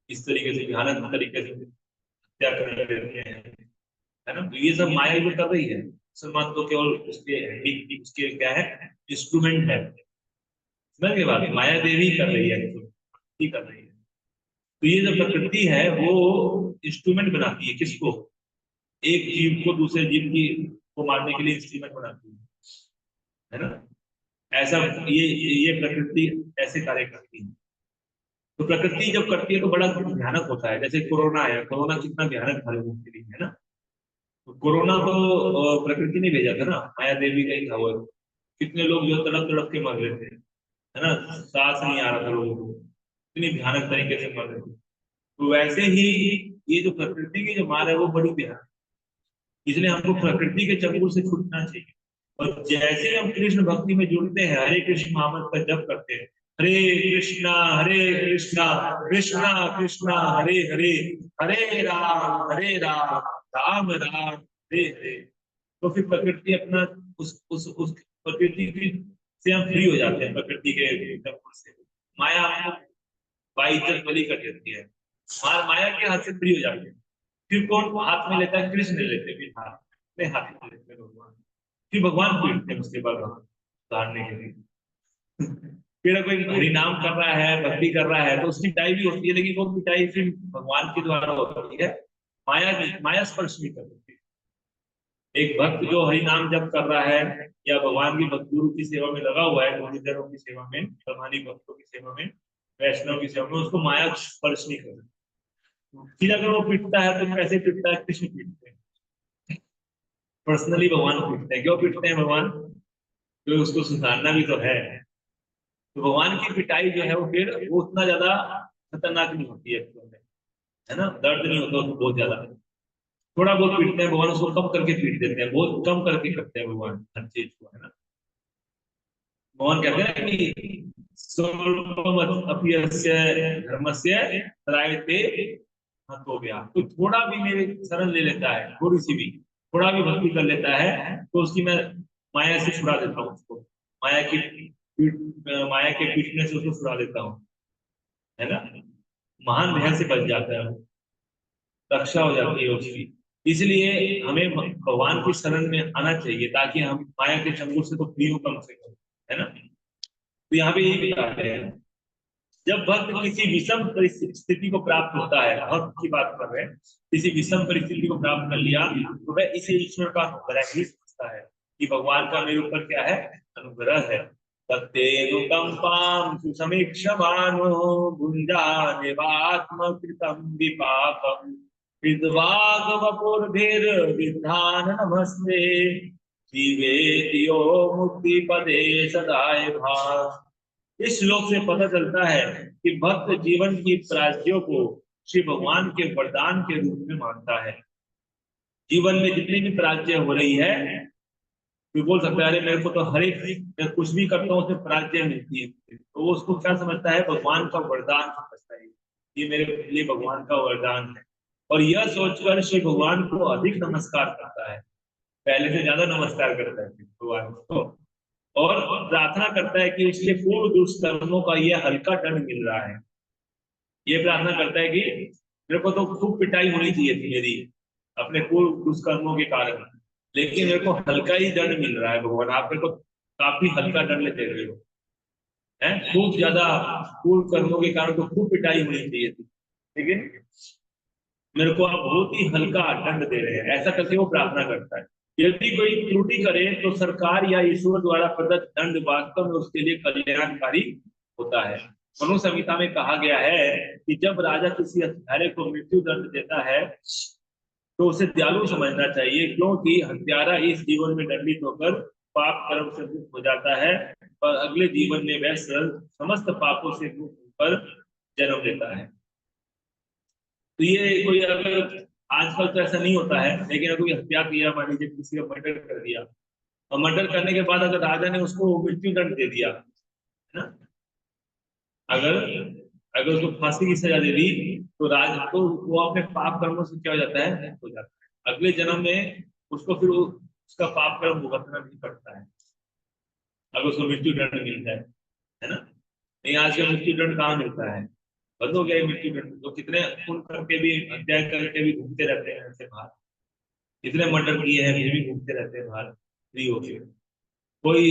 इस तरीके से भयानक तरीके से हत्या कर देते हैं, है ना। तो ये सब माया जो कर रही है, मुसलमान तो केवल उसके क्या है, इंस्ट्रूमेंट है। समझ के बात, माया देवी कर रही है, कर रही है। तो ये जो प्रकृति है वो इंस्ट्रूमेंट बनाती है किसको, एक जीव को दूसरे जीव की को मारने के लिए इंस्ट्रूमेंट बनाती है ना। ऐसा ये प्रकृति ऐसे कार्य करती है। तो प्रकृति जब करती है तो बड़ा भयानक होता है। जैसे कोरोना है, कोरोना कितना भयानक था लोगों के लिए, है ना। तो कोरोना तो प्रकृति ने भेजा था ना, माया देवी का ही था वो। कितने लोग जो तड़प तड़प के मर रहे थे, है ना, सांस नहीं आ रहा था लोगों को, इतनी भयानक तरीके से मर रहे थे। तो वैसे ही ये जो प्रकृति की जो मार है वो बड़ी भयानक, इसलिए हमको प्रकृति के चंगुल से छूटना चाहिए। और जैसे हम कृष्ण भक्ति में जुड़ते हैं, हरे कृष्ण महामंत्र का जप करते हैं, हरे कृष्णा कृष्णा कृष्णा हरे हरे, हरे राम राम राम हरे हरे। तो फिर प्रकृति अपना उस प्रकृति की से हम फ्री हो जाते हैं, प्रकृति के चंगुल से। माया हमको बाइज्जत बलि कर देती है, माया के हाथ से फ्री हो जाते हैं। फिर कौन हाथ में लेता है, कृष्ण ले लेते हैं, फिर हाथ अपने हाथ में लेते हैं भगवान। फिर भगवान पीटते हैं उसके बाद उतारने के लिए। फिर कोई हरि नाम कर रहा है, भक्ति कर रहा है तो उसकी पिटाई भी होती है, लेकिन वो पिटाई फिर भगवान के द्वारा होती है, माया स्पर्श नहीं कर सकती। एक भक्त जो हरि नाम जप कर रहा है या भगवान की भक्त गुरु की सेवा में लगा हुआ है, गुरुजनों की सेवा में, प्रमाणिक भक्तों की सेवा में, वैष्णव की सेवा में, उसको माया स्पर्श नहीं करता। फिर अगर वो पीटता है तो कैसे पीटता है, कृष्ण पीटते हैं, पर्सनली भगवान पीटते हैं। क्यों पीटते हैं भगवान? तो उसको सुधारना भी तो है। तो भगवान की पिटाई जो है वो फिर वो उतना ज्यादा खतरनाक नहीं होती है एक्चुअल में, है ना, दर्द नहीं होता उसको बहुत ज्यादा। थोड़ा बहुत पीटते हैं भगवान, उसको कम करके पीट देते हैं, बहुत कम करके करते हैं भगवान हर चीज को, है ना। भगवान कहते हैं कि स्वल्पम अपीयस्य धर्मस्य त्रायते हतो गया। तो थोड़ा भी मेरे शरण ले लेता है, थोड़ी सी भी, थोड़ा भी भक्ति कर लेता है, तो उसकी मैं माया से छुड़ा देता हूँ उसको, माया की माया के पीटने से उसको छुड़ा देता हूँ, है ना। महान भय से बच जाता है वो, रक्षा हो जाती है उसकी। इसलिए हमें भगवान की शरण में आना चाहिए ताकि हम माया के चंगुल से तो फ्री हो कम से कम, है ना। तो यहाँ पे यही बताते हैं, जब भक्त किसी विषम परिस्थिति को प्राप्त होता है, भक्त की बात कर रहे हैं, किसी विषम परिस्थिति को प्राप्त कर लिया तो वह इसे ईश्वर का अनुग्रह ही समझता है कि भगवान का मेरे ऊपर क्या है, अनुग्रह है। तत्तेनुकंपां सुसमीक्षमानो भुञ्जानेवात्मकृतं विपाकम् विद्वागवपुर्भिर्विद्धान नमस्ते जीवेतियो मुक्तिपदे सदाय भास। इस श्लोक से पता चलता है कि भक्त जीवन की प्राप्तियों को श्री भगवान के वरदान के रूप में मानता है। जीवन में जितनी भी प्राप्तियां हो रही है, कोई बोल सकता है अरे मेरे को तो हर एक, मैं कुछ भी करता हूँ उसमें प्राप्तियां मिलती है, तो वो उसको क्या समझता है, भगवान का वरदान समझता है, ये मेरे लिए भगवान का वरदान है। और यह सोचकर श्री भगवान को अधिक नमस्कार करता है, पहले से ज्यादा नमस्कार करता है भगवान को, और प्रार्थना करता है कि इसके पूर्ण दुष्कर्मों का यह हल्का दंड मिल रहा है। ये प्रार्थना करता है कि मेरे को तो खूब पिटाई होनी चाहिए थी मेरी अपने पूर्व दुष्कर्मों के कारण, लेकिन मेरे को हल्का ही दंड मिल रहा है भगवान, आप मेरे को काफी हल्का दंड दे रहे हो, है खूब ज्यादा पूर्व कर्मों के कारण तो खूब पिटाई होनी चाहिए थी, लेकिन मेरे को आप बहुत ही हल्का दंड दे रहे हैं, ऐसा करके वो प्रार्थना करता है। यदि कोई त्रुटि करे तो सरकार या ईश्वर द्वारा प्रदत्त दंड वास्तव में उसके लिए कल्याणकारी होता है। मनु संहिता में कहा गया है कि जब राजा किसी हत्यारे को मृत्यु दंड देता है तो उसे दयालु समझना चाहिए, क्योंकि हत्यारा इस जीवन में दंडित होकर पाप कर्म से मुक्त हो जाता है और अगले जीवन में वह समस्त पापों से मुक्त होकर जन्म लेता है। तो ये कोई अगर, आजकल तो ऐसा नहीं होता है, लेकिन अगर कोई हत्या किया, मान लीजिए किसी का मर्डर कर दिया, और मर्डर करने के बाद अगर राजा ने उसको मृत्यु दंड दे दिया, है ना, अगर अगर उसको फांसी की सजा दे दी, तो राज तो वो अपने पाप कर्मों से क्या हो जाता है, मुक्त हो जाता है। अगले जन्म में उसको फिर उसका पाप कर्म भुगतना नहीं पड़ता है अगर उसको मृत्यु दंड मिलता है ना। नहीं, आज का मृत्यु दंड कहाँ मिलता है, बंद हो गया मृत्यु दंड। तो कितने खून करके भी, हत्या करके भी घूमते रहते हैं ऐसे बाहर, कितने मर्डर किए हैं फिर भी घूमते रहते हैं बाहर फ्री हो गए, कोई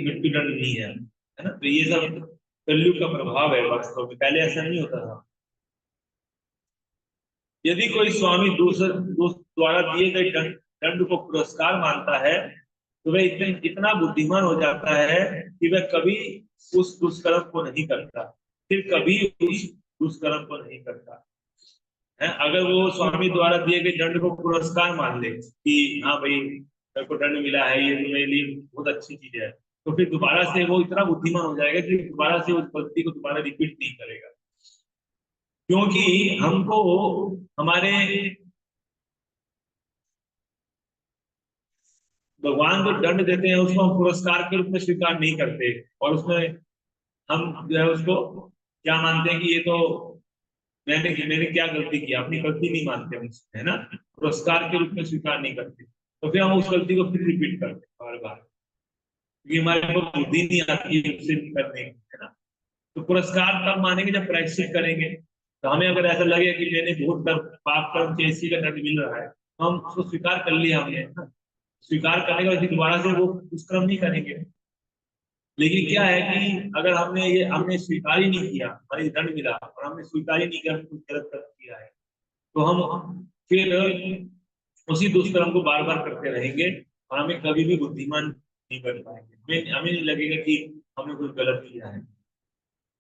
मृत्यु दंड नहीं है ना। तो ये सब कलयुग का प्रभाव है वास्तव में, पहले ऐसा नहीं होता था। यदि कोई स्वामी दूसरे द्वारा दिए गए दंड को पुरस्कार मानता है तो वह इतना बुद्धिमान हो जाता है कि वह कभी उस दुष्कर्म को नहीं करता, फिर कभी उस दुष्कर्म को नहीं करता है। अगर वो स्वामी द्वारा दिए गए दंड को पुरस्कार मान ले कि हाँ भाई मेरे को दंड मिला है, ये तो मेरे लिए बहुत अच्छी चीज है, तो फिर दोबारा से वो इतना बुद्धिमान हो जाएगा कि दोबारा से उस गलती को दोबारा रिपीट नहीं करेगा। क्योंकि हमको हमारे भगवान जो दंड देते हैं उसको हम पुरस्कार के रूप में स्वीकार नहीं करते, और उसमें हम जो है उसको क्या मानते हैं कि ये तो मैंने क्या गलती किया, अपनी गलती नहीं मानते हम, है ना, पुरस्कार के रूप में स्वीकार नहीं करते, तो फिर हम उस गलती को फिर रिपीट करते बार बार, क्योंकि हमारे को बुद्धि नहीं आती है उससे करने की, है ना। तो पुरस्कार तब मानेंगे जब प्रायश्चित करेंगे। तो हमें अगर ऐसा लगे कि मैंने बहुत पाप कर्म से इसी का दंड मिल रहा है, तो हम उसको स्वीकार कर लिया हमने, है ना, स्वीकार करने के बाद दोबारा से वो दुष्कर्म नहीं करेंगे। लेकिन क्या है कि अगर हमने स्वीकार ही नहीं किया, हमें दंड मिला और हमने स्वीकार ही नहीं किया, कुछ गलत कर किया है, तो हम फिर उसी दुष्कर्म को बार बार करते रहेंगे और हमें कभी भी बुद्धिमान नहीं बन पाएंगे। हमें नहीं लगेगा कि हमने कुछ गलत किया है,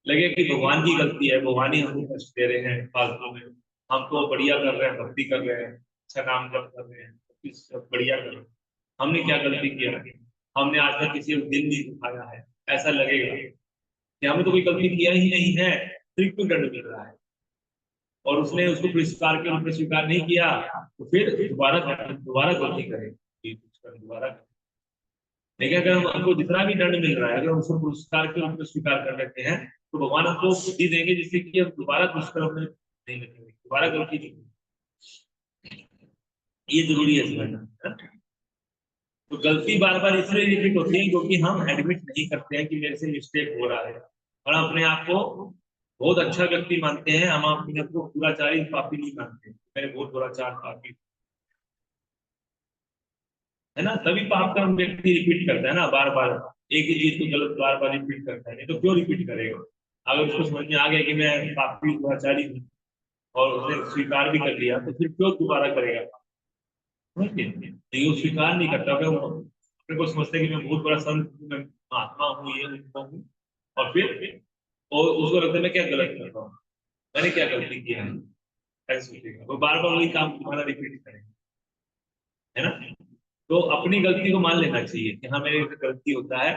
लगेगा कि भगवान की गलती है, भगवान ही हमको कष्ट दे रहे हैं फालतू में। हम तो बढ़िया कर रहे हैं, भक्ति कर रहे हैं, अच्छा काम कर रहे हैं, सब बढ़िया कर रहे हैं, हमने क्या गलती किया है, हमने आज तक किसी को दिल नहीं दुखाया है, ऐसा लगेगा कि हमने तो कोई गलती किया ही नहीं है, फिर क्यों दंड मिल रहा है। और उसने उसको पुरस्कार के रूप में स्वीकार नहीं किया तो फिर दोबारा गलती करें, दोबारा। लेकिन अगर हमको जितना भी दंड मिल रहा है अगर हम उसको पुरस्कार के रूप में स्वीकार कर लेते हैं तो भगवान हमको बुद्धि देंगे जिससे कि हम दोबारा दुष्कर्म में नहीं लगेंगे, दोबारा गलती नहीं करेंगे। ये जरूरी है समझना। तो गलती बार बार इसलिए रिपीट होती है क्योंकि हम एडमिट नहीं करते हैं कि मेरे से मिस्टेक हो रहा है, और हम अपने आप को बहुत अच्छा व्यक्ति मानते हैं, हम अपने आप को दुराचारी पापी नहीं मानते, मैंने बहुत दुराचार पापी है ना। तभी पाप कर्म व्यक्ति रिपीट करता है ना, बार बार एक ही चीज को गलत बार बार रिपीट करता है, नहीं तो क्यों रिपीट करेगा। अगर उसको समझ में आ गया कि मैं पापी दुराचारी हूँ और उसने स्वीकार भी कर लिया तो फिर क्यों दोबारा करेगा। लेकिन वो स्वीकार नहीं करता, मैं अपने को समझते कि मैं बहुत बड़ा संत हूँ, मैं महात्मा हूँ, ये हूँ, और फिर और उसको लगता है मैं क्या गलत कर रहा हूँ, मैंने क्या गलती किया है, ऐसे सोचेगा वो बार बार वही काम तुम्हारा रिपीट करेगा, है ना। तो अपनी गलती को मान लेना चाहिए कि हाँ मेरे से गलती होता है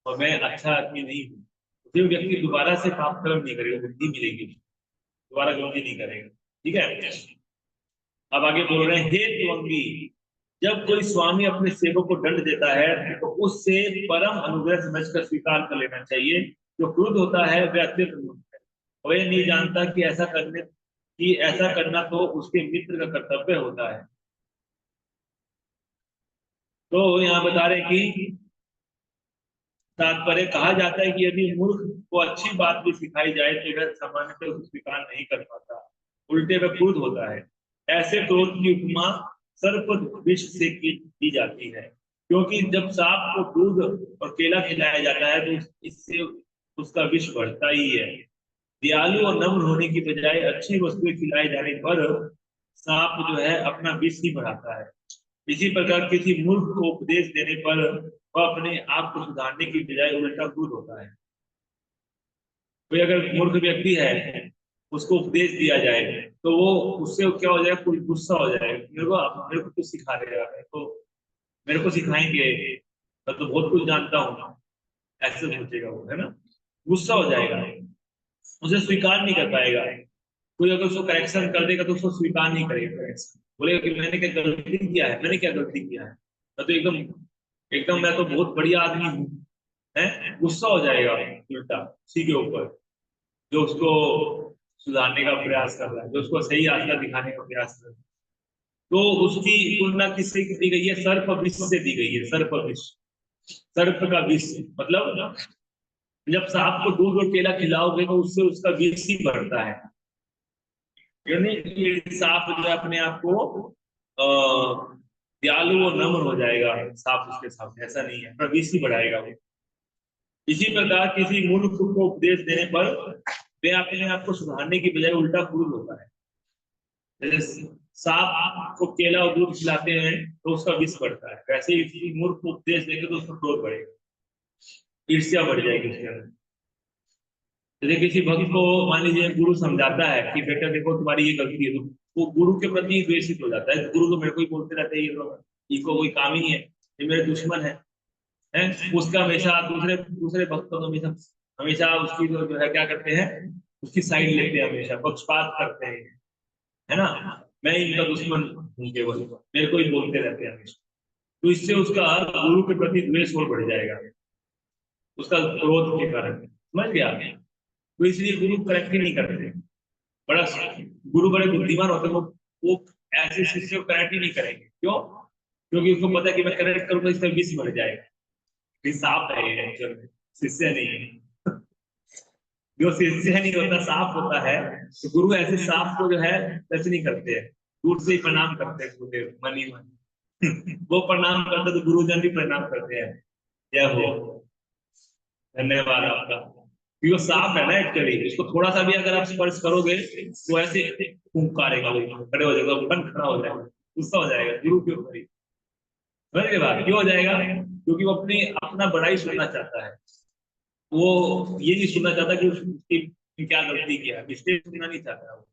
और मैं अच्छा आदमी नहीं हूँ, फिर व्यक्ति दोबारा से पाप कर्म नहीं करेगा, बुद्धि मिलेगी, दोबारा गलती नहीं करेगा। ठीक है, अब आगे बोल रहे हैं, हे त्वंगी, जब कोई स्वामी अपने सेवक को दंड देता है तो उससे परम अनुग्रह समझकर स्वीकार कर लेना चाहिए। जो क्रोध होता है वह अत्यंत मूर्ख है, वह नहीं जानता कि ऐसा करना तो उसके मित्र का कर्तव्य होता है। तो यहाँ बता रहे कि तात्पर्य कहा जाता है कि यदि मूर्ख को अच्छी बात भी सिखाई जाए तो वह सामान्यतः उसको स्वीकार नहीं कर पाता, उल्टे वह क्रोध होता है। ऐसे क्रोध की उपमा सर्प विष से की जाती है, क्योंकि जब सांप को दूध और केला खिलाया जाता है तो इससे उसका विष बढ़ता ही है। दयालु और नम्र होने की बजाय अच्छी वस्तुएं खिलाए जाने पर सांप जो है अपना विष ही बढ़ाता है। इसी प्रकार किसी मूर्ख को उपदेश देने पर वह अपने आप को सुधारने की बजाय उल्टा क्रोध होता है। कोई अगर मूर्ख व्यक्ति है उसको उपदेश दिया जाए तो वो उससे क्या हो जाएगा, कुछ गुस्सा हो जाएगा, मेरे को कुछ सिखा रहे हैं, तो मेरे को सिखाएंगे, मैं तो बहुत कुछ जानता हूँ, ऐसे सोचेगा वो, है ना। गुस्सा हो जाएगा, उसे स्वीकार नहीं कर पाएगा। कोई अगर उसको करेक्शन कर देगा तो उसको स्वीकार नहीं करेगा करेक्शन, बोलेगा कि मैंने क्या गलती किया है, मैंने क्या गलती किया है, मैं तो एकदम एकदम मैं तो बहुत बढ़िया आदमी हूँ, है। गुस्सा हो जाएगा उल्टा उसी के ऊपर जो उसको सुधारने का प्रयास कर रहा है, जो उसको सही रास्ता दिखाने का प्रयास कर रहा है। तो उसकी तुलना किससे दी गई है, सर्प विष से दी गई है। सर्प विष, सर्प का विष मतलब जब सांप को दूध और केला खिलाओगे तो उससे उसका विष ही बढ़ता है, यानी ये सांप जो है अपने आप को दयालु और नम्र हो जाएगा, सांप उसके सामने ऐसा नहीं है, पर विष ही बढ़ाएगा वो। इसी प्रकार किसी मूर्ख को उपदेश देने पर वे अपने आप को सुधारने की बजाय उल्टा क्रोध होता है। जैसे सांप को केला और दूध खिलाते हैं तो उसका विष बढ़ता है, वैसे ही किसी मूर्ख को उपदेश देंगे तो उसका क्रोध बढ़ेगा, ईर्ष्या बढ़ जाएगी उसके अंदर। जैसे किसी भक्त को मान लीजिए गुरु समझाता है कि बेटा देखो तुम्हारी ये गलती है, तो वो गुरु के प्रति द्वेषित हो जाता है, गुरु तो मेरे को ही बोलते रहते हैं, ये लोग इनको कोई काम ही नहीं है, ये मेरे दुश्मन है, उसका हमेशा दूसरे दूसरे भक्तों को हमेशा हमेशा उसकी जो है क्या करते हैं, उसकी साइड लेते हैं, हमेशा पक्षपात करते हैं, है ना। मैं इनका दुश्मन हूँ केवल, मेरे को ही बोलते रहते हैं हमेशा। तो इससे उसका गुरु के प्रति द्वेष और बढ़ जाएगा, उसका क्रोध के कारण, समझ गया। तो इसलिए गुरु करेक्ट ही नहीं करते, बड़ा गुरु बड़े बुद्धिमान होते हैं, वो ऐसे शिष्य को करेक्ट ही नहीं करेंगे। क्यों? क्योंकि उसको पता है कि मैं करेक्ट करूंगा इसका विष बढ़ जाएगा, सांप है ये एक्चुअल में, शिष्य नहीं है। जो शिष्य नहीं होता सांप होता है, तो गुरु ऐसे सांप को जो है टच नहीं करते हैं, दूर से ही प्रणाम करते हैं गुरुदेव मन ही मन। वो प्रणाम करते तो गुरुजन भी प्रणाम करते हैं, जय हो, धन्यवाद आपका। वो सांप है ना एक्चुअली, इसको थोड़ा सा भी अगर आप स्पर्श करोगे तो ऐसे फुंकारेगा, वो खड़े हो जाएगा, बन खड़ा हो जाएगा, गुस्सा हो जाएगा गुरु के ऊपर ही। समझ के बाद क्यों हो जाएगा? क्योंकि वो अपना बड़ाई सुनना चाहता है। वो ये नहीं सुनना चाहता कि उसकी क्या गलती किया, मिस्टेक सुनना नहीं चाहता वो,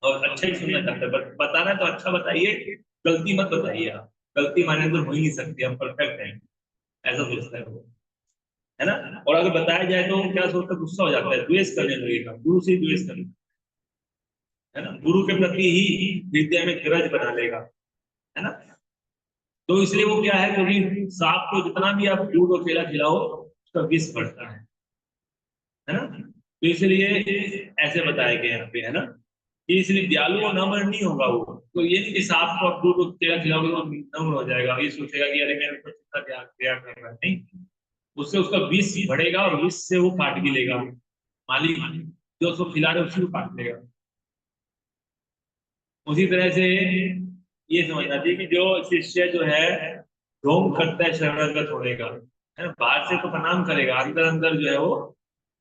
और अच्छा ही सुनना चाहता है। बट बताना तो अच्छा बताइए, गलती मत बताइए। आप गलती माने तो हो ही नहीं सकती, हम परफेक्ट हैं, ऐसा सोचता है वो, है ना। और अगर बताया जाए तो वो क्या सोचता है, गुस्सा हो जाता है, द्वेष करने लगेगा, गुरु से द्वेष करने, है ना, गुरु के प्रति ही हृदय में ग्रज बना लेगा, है ना। तो इसलिए वो क्या है, क्योंकि सांप को जितना भी आप दूध और केला खिलाओ उसका विष बढ़ता है ना। तो इसलिए ऐसे बताया गया यहाँ पे, है ना, कि इसलिए दयालु और नम्र नहीं होगा वो। तो ये नहीं कि सांप को आप दूध और केला खिलाओगे तो नम्र हो जाएगा, ये सोचेगा कि अरे मेरे ऊपर कितना दया कर रहा है, नहीं, उससे उसका विष बढ़ेगा और विष से वो काट भी लेगा, मालिक जो उसको खिला रहे उसी को काट लेगा। उसी तरह से ये समझना चाहिए कि जो शिष्य जो है ढोंग करता है शरणागत होने का, है ना, बाहर से तो प्रणाम करेगा, अंदर अंदर जो है वो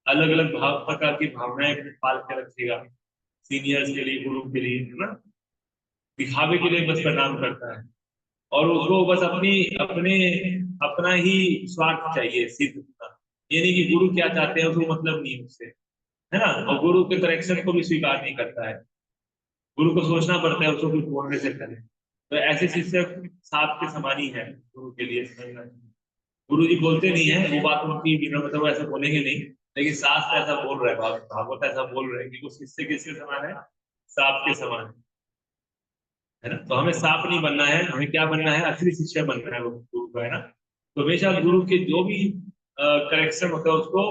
अलग अलग प्रकार की भावनाएं पाल के रखेगा, सीनियर्स के लिए, गुरु के लिए, है ना, दिखावे के लिए बस प्रणाम करता है, और उसको बस अपने अपना ही स्वार्थ चाहिए सिद्ध करना। ये नहीं कि गुरु क्या चाहते हैं उसको मतलब नहीं उससे, है ना, और गुरु के करेक्शन को भी स्वीकार नहीं करता है, गुरु को सोचना पड़ता है उसको कुछ बोलने से पहले। तो ऐसे शिष्य सांप के समान ही है गुरु के लिए, समझना चाहिए। गुरु जी बोलते नहीं है वो बात उनकी बिना मतलब वो ऐसा बोलेंगे नहीं, लेकिन शास्त्र ऐसा बोल रहा है, भागवत ऐसा बोल रहे हैं कि वो शिष्य किसके समान है, सांप के समान है ना। तो हमें सांप नहीं बनना है, हमें क्या बनना है, असली शिष्य बनना है वो गुरु का, है ना। तो हमेशा गुरु के जो भी करेक्शन होता है उसको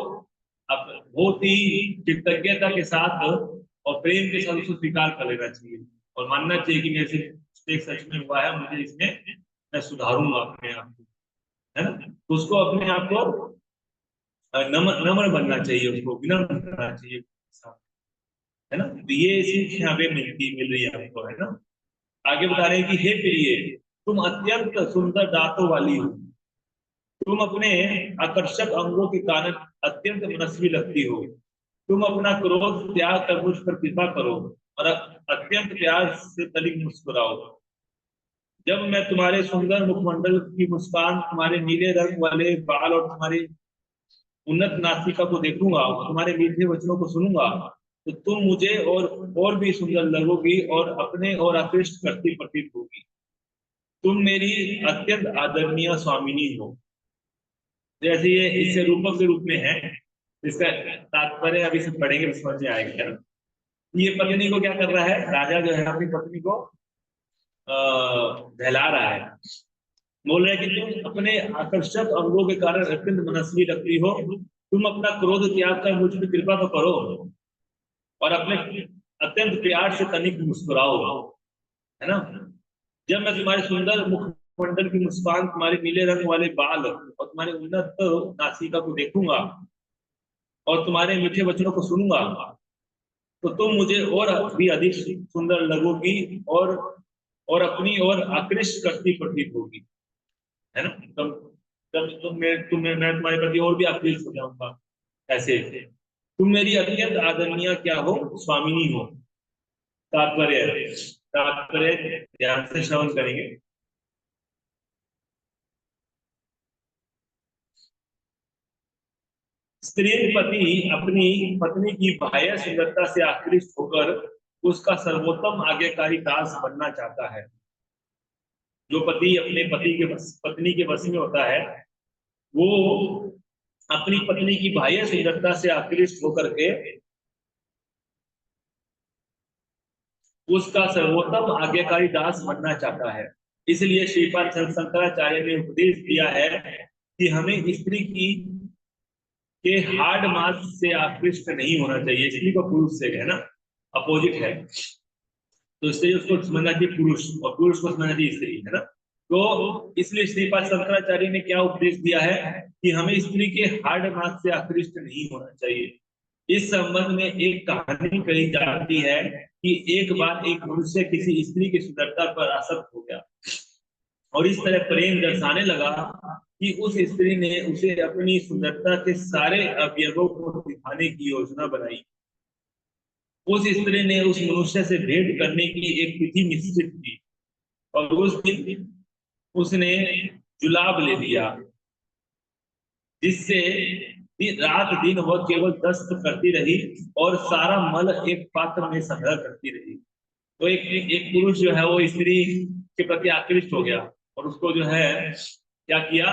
बहुत ही कृतज्ञता के साथ और प्रेम के साथ उसको स्वीकार कर लेना चाहिए, और मानना चाहिए कि मेरे से मिस्टेक सच में हुआ है, मुझे इसमें मैं सुधारूंगा अपने आप को, है ना। तो उसको अपने आप को नम्र नम्र बनना चाहिए, उसको विनम्र बनना चाहिए, है ना। तो ये सीख यहाँ पे मिल रही है आपको, है ना। आगे बता रहे हैं कि हे प्रिय, तुम अत्यंत सुंदर दांतों वाली हो, तुम अपने आकर्षक अंगों के कारण अत्यंत मनस्वी लगती हो, तुम अपना क्रोध त्याग कर मुझ पर कृपा करो और अत्यंत प्यार से तनिक मुस्कुराओ। जब मैं तुम्हारे सुंदर मुखमंडल की मुस्कान, तुम्हारे नीले रंग वाले बाल और तुम्हारी उन्नत नासिका को देखूंगा और तुम्हारे मीठे वचनों को सुनूंगा, तो तुम मुझे और भी सुंदर लगोगी और अपने और आकृष्ट करती प्रतीत होगी। तुम मेरी अत्यंत आदरणीय स्वामिनी हो। जैसे ये इससे रूपक के रूप में है, इसका तात्पर्य अभी से पढ़ेंगे तो समझ में आएगा, है ना। ये पत्नी को क्या कर रहा है, राजा जो है अपनी पत्नी को बहला रहा है, बोल रहे हैं कि तुम अपने आकर्षक अंगों के कारण अत्यंत मनस्वी लगती हो, तुम अपना क्रोध त्याग कर मुझ पर कृपा तो करो और अपने अत्यंत प्यार से तनिक मुस्कुराओ, है ना। जब मैं तुम्हारे सुंदर मुखमंडल की मुस्कान, तुम्हारे नीले रंग वाले बाल और तुम्हारे उन्नत नासिका को देखूंगा और तुम्हारे मीठे वचनों को सुनूंगा, तो तुम मुझे और भी अधिक सुंदर लगोगी और अपनी और आकृष्ट करती प्रतीत होगी, है ना। तब तब मैं तुम्हारे प्रति और भी आकृष्ट हो जाऊंगा। ऐसे तुम मेरी अत्यंत आदरणीय क्या हो, स्वामिनी हो। तात्पर्य तात्पर्य ध्यान से श्रवण करेंगे। स्त्री पति अपनी पत्नी की बाह्य सुंदरता से आकृष्ट होकर उसका सर्वोत्तम आज्ञाकारी दास बनना चाहता है। जो पति अपने पत्नी के वश में होता है, वो अपनी पत्नी की बाह्य सुंदरता से आकृष्ट होकर के उसका सर्वोत्तम आज्ञाकारी दास बनना चाहता है। इसलिए श्रीपाद शंकराचार्य ने उपदेश दिया है कि हमें स्त्री की के हार्ड मास से आकृष्ट नहीं होना चाहिए। स्त्री को पुरुष से, है ना, अपोजिट है। तो स्त्री उसको समझना चाहिए पुरुष और पुरुष को समझना चाहिए स्त्री, है ना। तो इसलिए श्रीपाद शंकराचार्य ने क्या उपदेश दिया है कि हमें स्त्री के हार्ड मास से आकृष्ट नहीं होना चाहिए। इस संबंध में एक कहानी कही जाती है कि एक बार एक मनुष्य किसी स्त्री की सुंदरता पर आसक्त हो गया और इस तरह प्रेम दर्शाने लगा कि उस स्त्री ने उसे अपनी सुंदरता के सारे अवयवों को दिखाने की योजना बनाई। उस स्त्री ने उस मनुष्य से भेंट करने की एक तिथि निश्चित की और उस दिन उसने जुलाब ले लिया, जिससे रात दिन वह केवल दस्त करती रही और सारा मल एक पात्र में संग्रह करती रही। तो एक पुरुष जो है वो स्त्री के प्रति आकृष्ट हो गया और उसको जो है क्या किया,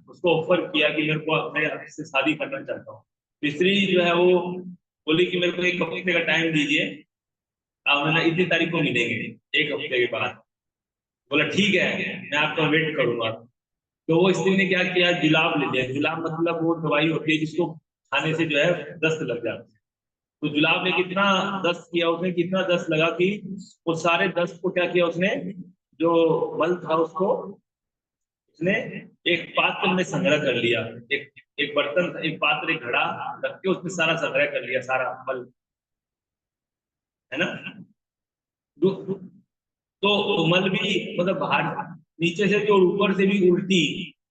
उसको ऑफर किया कि मेरे को मैं आपसे शादी करना चाहता हूँ। तो स्त्री जो है वो बोली कि मेरे को एक हफ्ते का टाइम दीजिए, आप मैंने इतनी तारीख को मिलेंगे, एक हफ्ते के बाद। बोला ठीक है, मैं आपका वेट करूंगा। तो वो स्त्री ने क्या किया, जुलाब ले लिया। जुलाब मतलब वो दवाई होती है जिसको खाने से जो है दस्त लग जाती है। तो जुलाब ने कितना दस्त किया, उसने कितना दस्त लगा कि वो सारे दस्त को क्या किया उसने, जो मल था उसको उसने एक पात्र में संग्रह कर लिया। एक एक बर्तन, एक पात्र, एक घड़ा रख के उसमें सारा संग्रह कर लिया, सारा मल, है ना। दू- तो मल भी मतलब बाहर नीचे से भी और ऊपर से भी उल्टी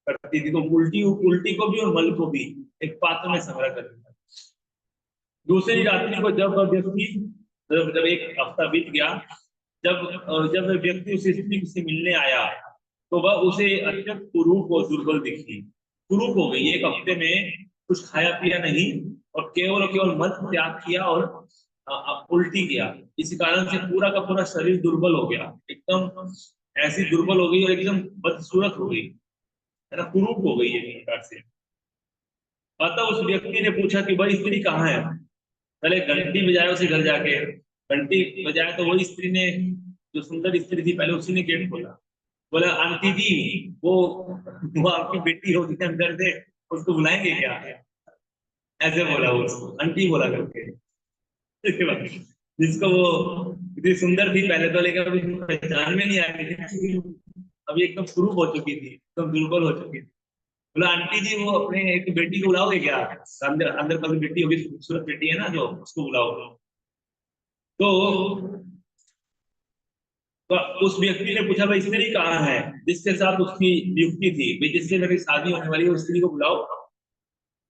करती थी, तो उल्टी उल्टी को भी और मल को भी एक पात्र में संग्रह कर लिया। दूसरी रात्रि को जब वह व्यक्ति, जब एक हफ्ता बीत गया, जब वह व्यक्ति उस स्त्री से मिलने आया तो वह उसे अत्यंत कुरूप और दुर्बल दिखी। कुरूप हो गई, एक हफ्ते में कुछ खाया पिया नहीं और केवल मल त्याग किया और उल्टी किया। इस कारण से पूरा का पूरा शरीर दुर्बल हो गया, एकदम ऐसी दुर्बल हो गई और एकदम बदसूरत हो गई, है ना, कुरूप हो गई एक प्रकार से। अतः उस व्यक्ति ने पूछा कि वह स्त्री कहाँ है। पहले घंटी बजाया उसे घर जाके, घंटी बजाया तो वही स्त्री ने, जो सुंदर स्त्री थी, पहले उसी ने गेट खोला। बोला आंटी जी, वो आपकी बेटी होगी अंदर से, उसको बुलाएंगे क्या, ऐसे बोला वो उसको, आंटी बोला करके। जिसको वो इतनी सुंदर थी पहले तो, लेकिन अभी पहचान में नहीं आ रही थी, अभी एकदम शुरू हो चुकी थी, एकदम दुर्बल हो चुकी थी। बोला आंटी जी, वो अपने एक बेटी को बुलाओगे क्या, अंदर अंदर कभी बेटी होगी, खूबसूरत बेटी है ना जो, उसको बुलाओ। तो तो उस व्यक्ति ने पूछा भाई स्त्री कहाँ है, जिसके साथ उसकी युक्ति थी, भाई जिससे मेरी शादी होने वाली है उस स्त्री को बुलाओ।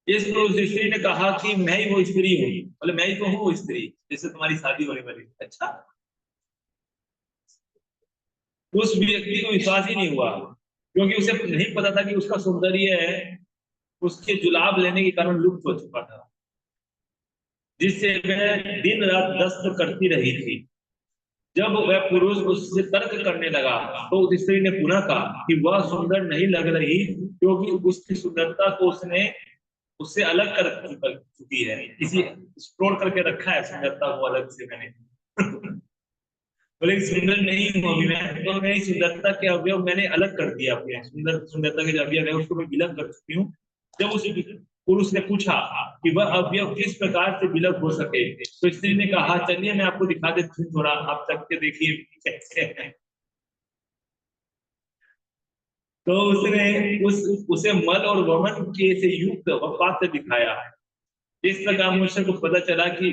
इस उस स्त्री ने कहा कि मैं ही वो स्त्री हूँ। बोले मैं ही तो हूँ वो स्त्री जिससे तुम्हारी शादी होने वाली है। अच्छा, उस व्यक्ति को विश्वास ही नहीं हुआ, क्योंकि उसे नहीं पता था कि उसका सौंदर्य उसके जुलाब लेने के कारण लुप्त हो चुका था, जिससे वह दिन रात दस्त करती रही थी। जब वह पुरुष उससे तर्क करने लगा तो उस स्त्री ने पुनः कहा कि वह सुंदर नहीं लग रही, क्योंकि उसकी सुंदरता को उसने उससे अलग कर चुकी है, किसी स्टोर करके रखा है सुंदरता को अलग से मैंने। बोले सुंदर नहीं हूँ अभी मैं, तो मेरी सुंदरता के अवयव मैंने अलग कर दिया, अपने सुंदरता के जो अवयव है उसको मैं विलग कर चुकी हूँ। जब उस पुरुष ने पूछा कि वह अवयव किस प्रकार से विलग हो सके, तो स्त्री ने कहा चलिए मैं आपको दिखा देती हूँ, थोड़ा आप तक के देखिए कैसे है। तो उसने उसे मल और वमन के से युक्त पात्र दिखाया। इस प्रकार मनुष्य को पता चला कि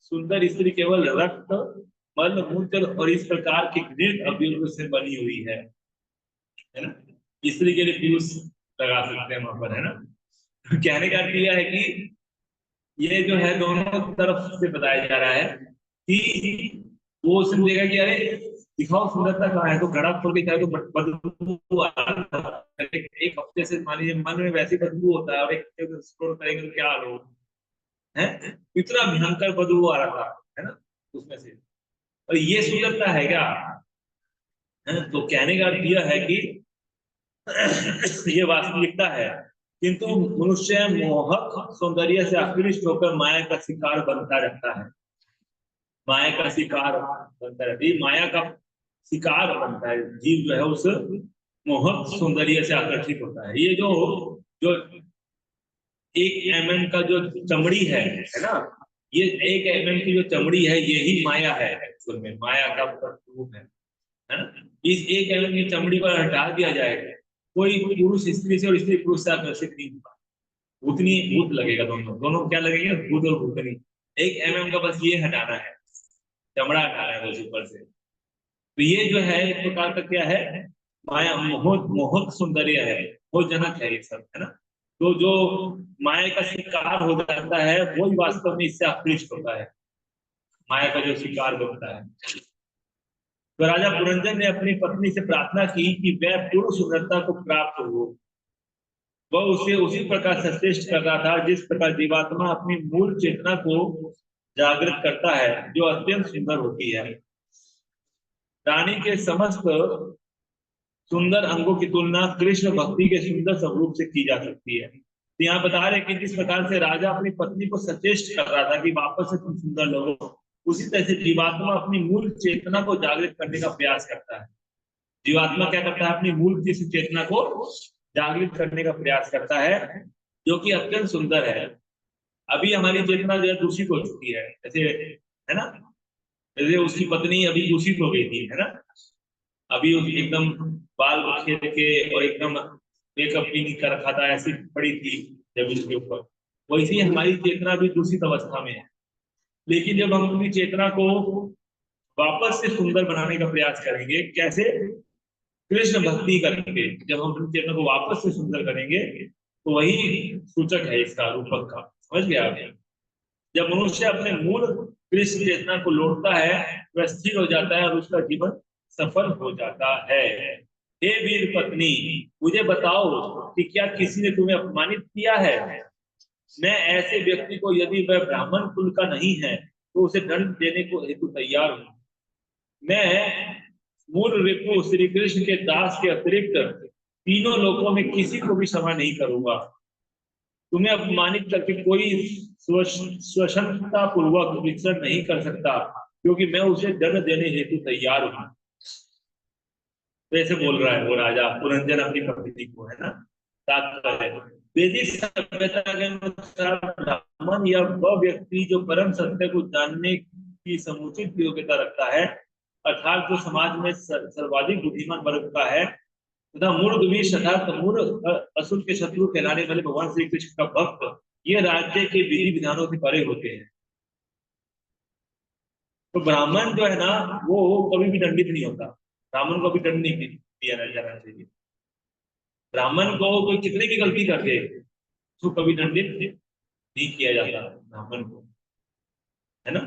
सुंदर स्त्री केवल रक्त, मल, मूत्र और इस प्रकार के घृत अवयवों से बनी हुई है ना। स्त्री के लिए पीयूष लगा सकते हैं वहां पर, है ना। कहने का अर्थ यह है कि ये जो है दोनों तरफ से बताया जा रहा है कि वो समझेगा कि अरे दिखाओ सुंदरता कहाँ है, तो घड़ा खोल के जाए तो बदबू आ रहा था। एक हफ्ते से मान लीजिए मन में वैसी बदबू होता है, और एक एक्सप्लोर करेंगे तो क्या हाल हो है, इतना भयंकर बदबू आ रहा था, है ना, उसमें से। और ये सुंदरता है क्या, है? तो कहने का अर्थ यह है कि ये वास्तविकता है, किंतु मनुष्य मोहक सौंदर्य से आकृष्ट होकर माया का शिकार बनता रहता है। माया का शिकार बनता रहता है, माया का शिकार बनता है जीव, जो है उस मोहक सौंदर्य से आकर्षित होता है। ये जो जो 1 mm का जो चमड़ी है ना, ये 1 mm की जो चमड़ी है यही माया है, एक्चुअल में माया का रूप है ना। इस 1 mm की चमड़ी पर हटा दिया जाएगा, कोई पुरुष स्त्री से और स्त्री पुरुष से आकर्षित नहीं होगा, भूतनी भूत लगेगा, दोनों दोनों क्या लगेंगे, भूत और भूतनी। 1 mm का बस ये हटाना है, चमड़ा हटाना है बस ऊपर से। तो ये जो है एक प्रकार का क्या है, माया, मोहक सौंदर्य है, मोहजनक है ये सब, है ना। तो जो माया का शिकार हो जाता है वही वास्तव में इससे आकृष्ट होता है, माया का जो शिकार बनता है। तो राजा पुरंजन ने अपनी पत्नी से प्रार्थना की कि वह पूर्ण सुंदरता को प्राप्त हो। वह उसे उसी प्रकार संश्लिष्ट कर रहा था जिस प्रकार जीवात्मा अपनी मूल चेतना को जागृत करता है, जो अत्यंत सुंदर होती है। रानी के समस्त सुंदर अंगों की तुलना कृष्ण भक्ति के सुंदर स्वरूप से की जा सकती है। तो यहाँ बता रहे कि जिस प्रकार से राजा अपनी पत्नी को सचेष्ट कर रहा था कि वापस से तुम सुंदर लोगो, उसी तरह से जीवात्मा अपनी मूल चेतना को जागृत करने का प्रयास करता है। जीवात्मा क्या करता है? अपनी मूल चेतना को जागृत करने का प्रयास करता है, जो कि अत्यंत सुंदर है। अभी हमारी चेतना जो है दूषित हो चुकी है, जैसे है ना, जैसे उसकी पत्नी अभी दूषित हो गई थी, है ना, अभी एकदम बाल खेल के और एकदम मेकअप भी नहीं कर रखा था, ऐसी पड़ी थी जमीन के ऊपर। वैसे ही हमारी चेतना भी दूषित अवस्था में है। लेकिन जब हम अपनी चेतना को वापस से सुंदर बनाने का प्रयास करेंगे, कैसे? कृष्ण भक्ति करके जब हम अपनी चेतना को वापस से सुंदर करेंगे, तो वही सूचक है इसका, रूपक का। समझ गया आप? जब मनुष्य अपने मूल कृष्ण चेतना को लौटता है, वह स्थिर हो जाता है और उसका जीवन सफल हो जाता है। हे वीर पत्नी, मुझे बताओ कि क्या किसी ने तुम्हें अपमानित किया है? मैं ऐसे व्यक्ति को, यदि वह ब्राह्मण कुल का नहीं है, तो उसे दंड देने को हेतु तैयार हूं। मैं मूल रिपु श्री कृष्ण के दास के अतिरिक्त तीनों लोकों में किसी को भी क्षमा नहीं करूंगा। तुम्हें अपमानित करके कोई स्वशंता पूर्वक विचरण नहीं कर सकता, क्योंकि मैं उसे दंड देने हेतु तैयार हूं। तो ऐसे बोल रहा है वो राजा पुरंजन अपनी पत्नी को, है ना। तात्पर्य, वैदिक सभ्यता के अनुसार ब्राह्मण या वह व्यक्ति जो परम सत्य को जानने की समुचित योग्यता रखता है, अर्थात जो समाज में सर्वाधिक बुद्धिमान वर्ग का है, तथा मूर्धविष अर्थात मूर्ध असुर के शत्रु कहलाने वाले भगवान श्री कृष्ण का भक्त, ये राज्य के विधि विधानों से परे होते हैं। तो ब्राह्मण जो है ना, वो कभी भी दंडित नहीं होता। ब्राह्मण को भी दंड नहीं दिया जाना चाहिए। ब्राह्मण को कोई कितनी भी गलती कर दे, तो कभी दंडित नहीं किया जाता ब्राह्मण को, है ना।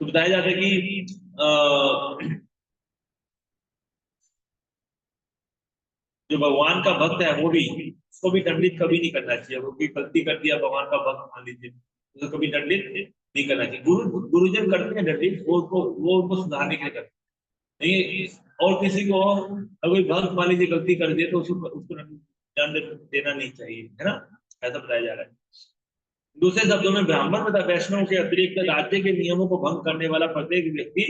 तो बताया जाता है कि जो भगवान का भक्त है वो भी, उसको भी दंडित कभी नहीं करना चाहिए। वो कोई गलती कर दिया, भगवान का भक्त मान लीजिए, तो कभी दंडित नहीं करना चाहिए। गुरुजन करते हैं दंडित, वो उनको सुधारने के लिए करते हैं। नहीं, और किसी को अगर कोई भक्त मान लीजिए गलती कर दिए, तो उसको दंड देना नहीं चाहिए, है ना। ऐसा बताया जा रहा है। दूसरे शब्दों में, ब्राह्मण तथा वैष्णव के अतिरिक्त राज्य के नियमों को भंग करने वाला प्रत्येक व्यक्ति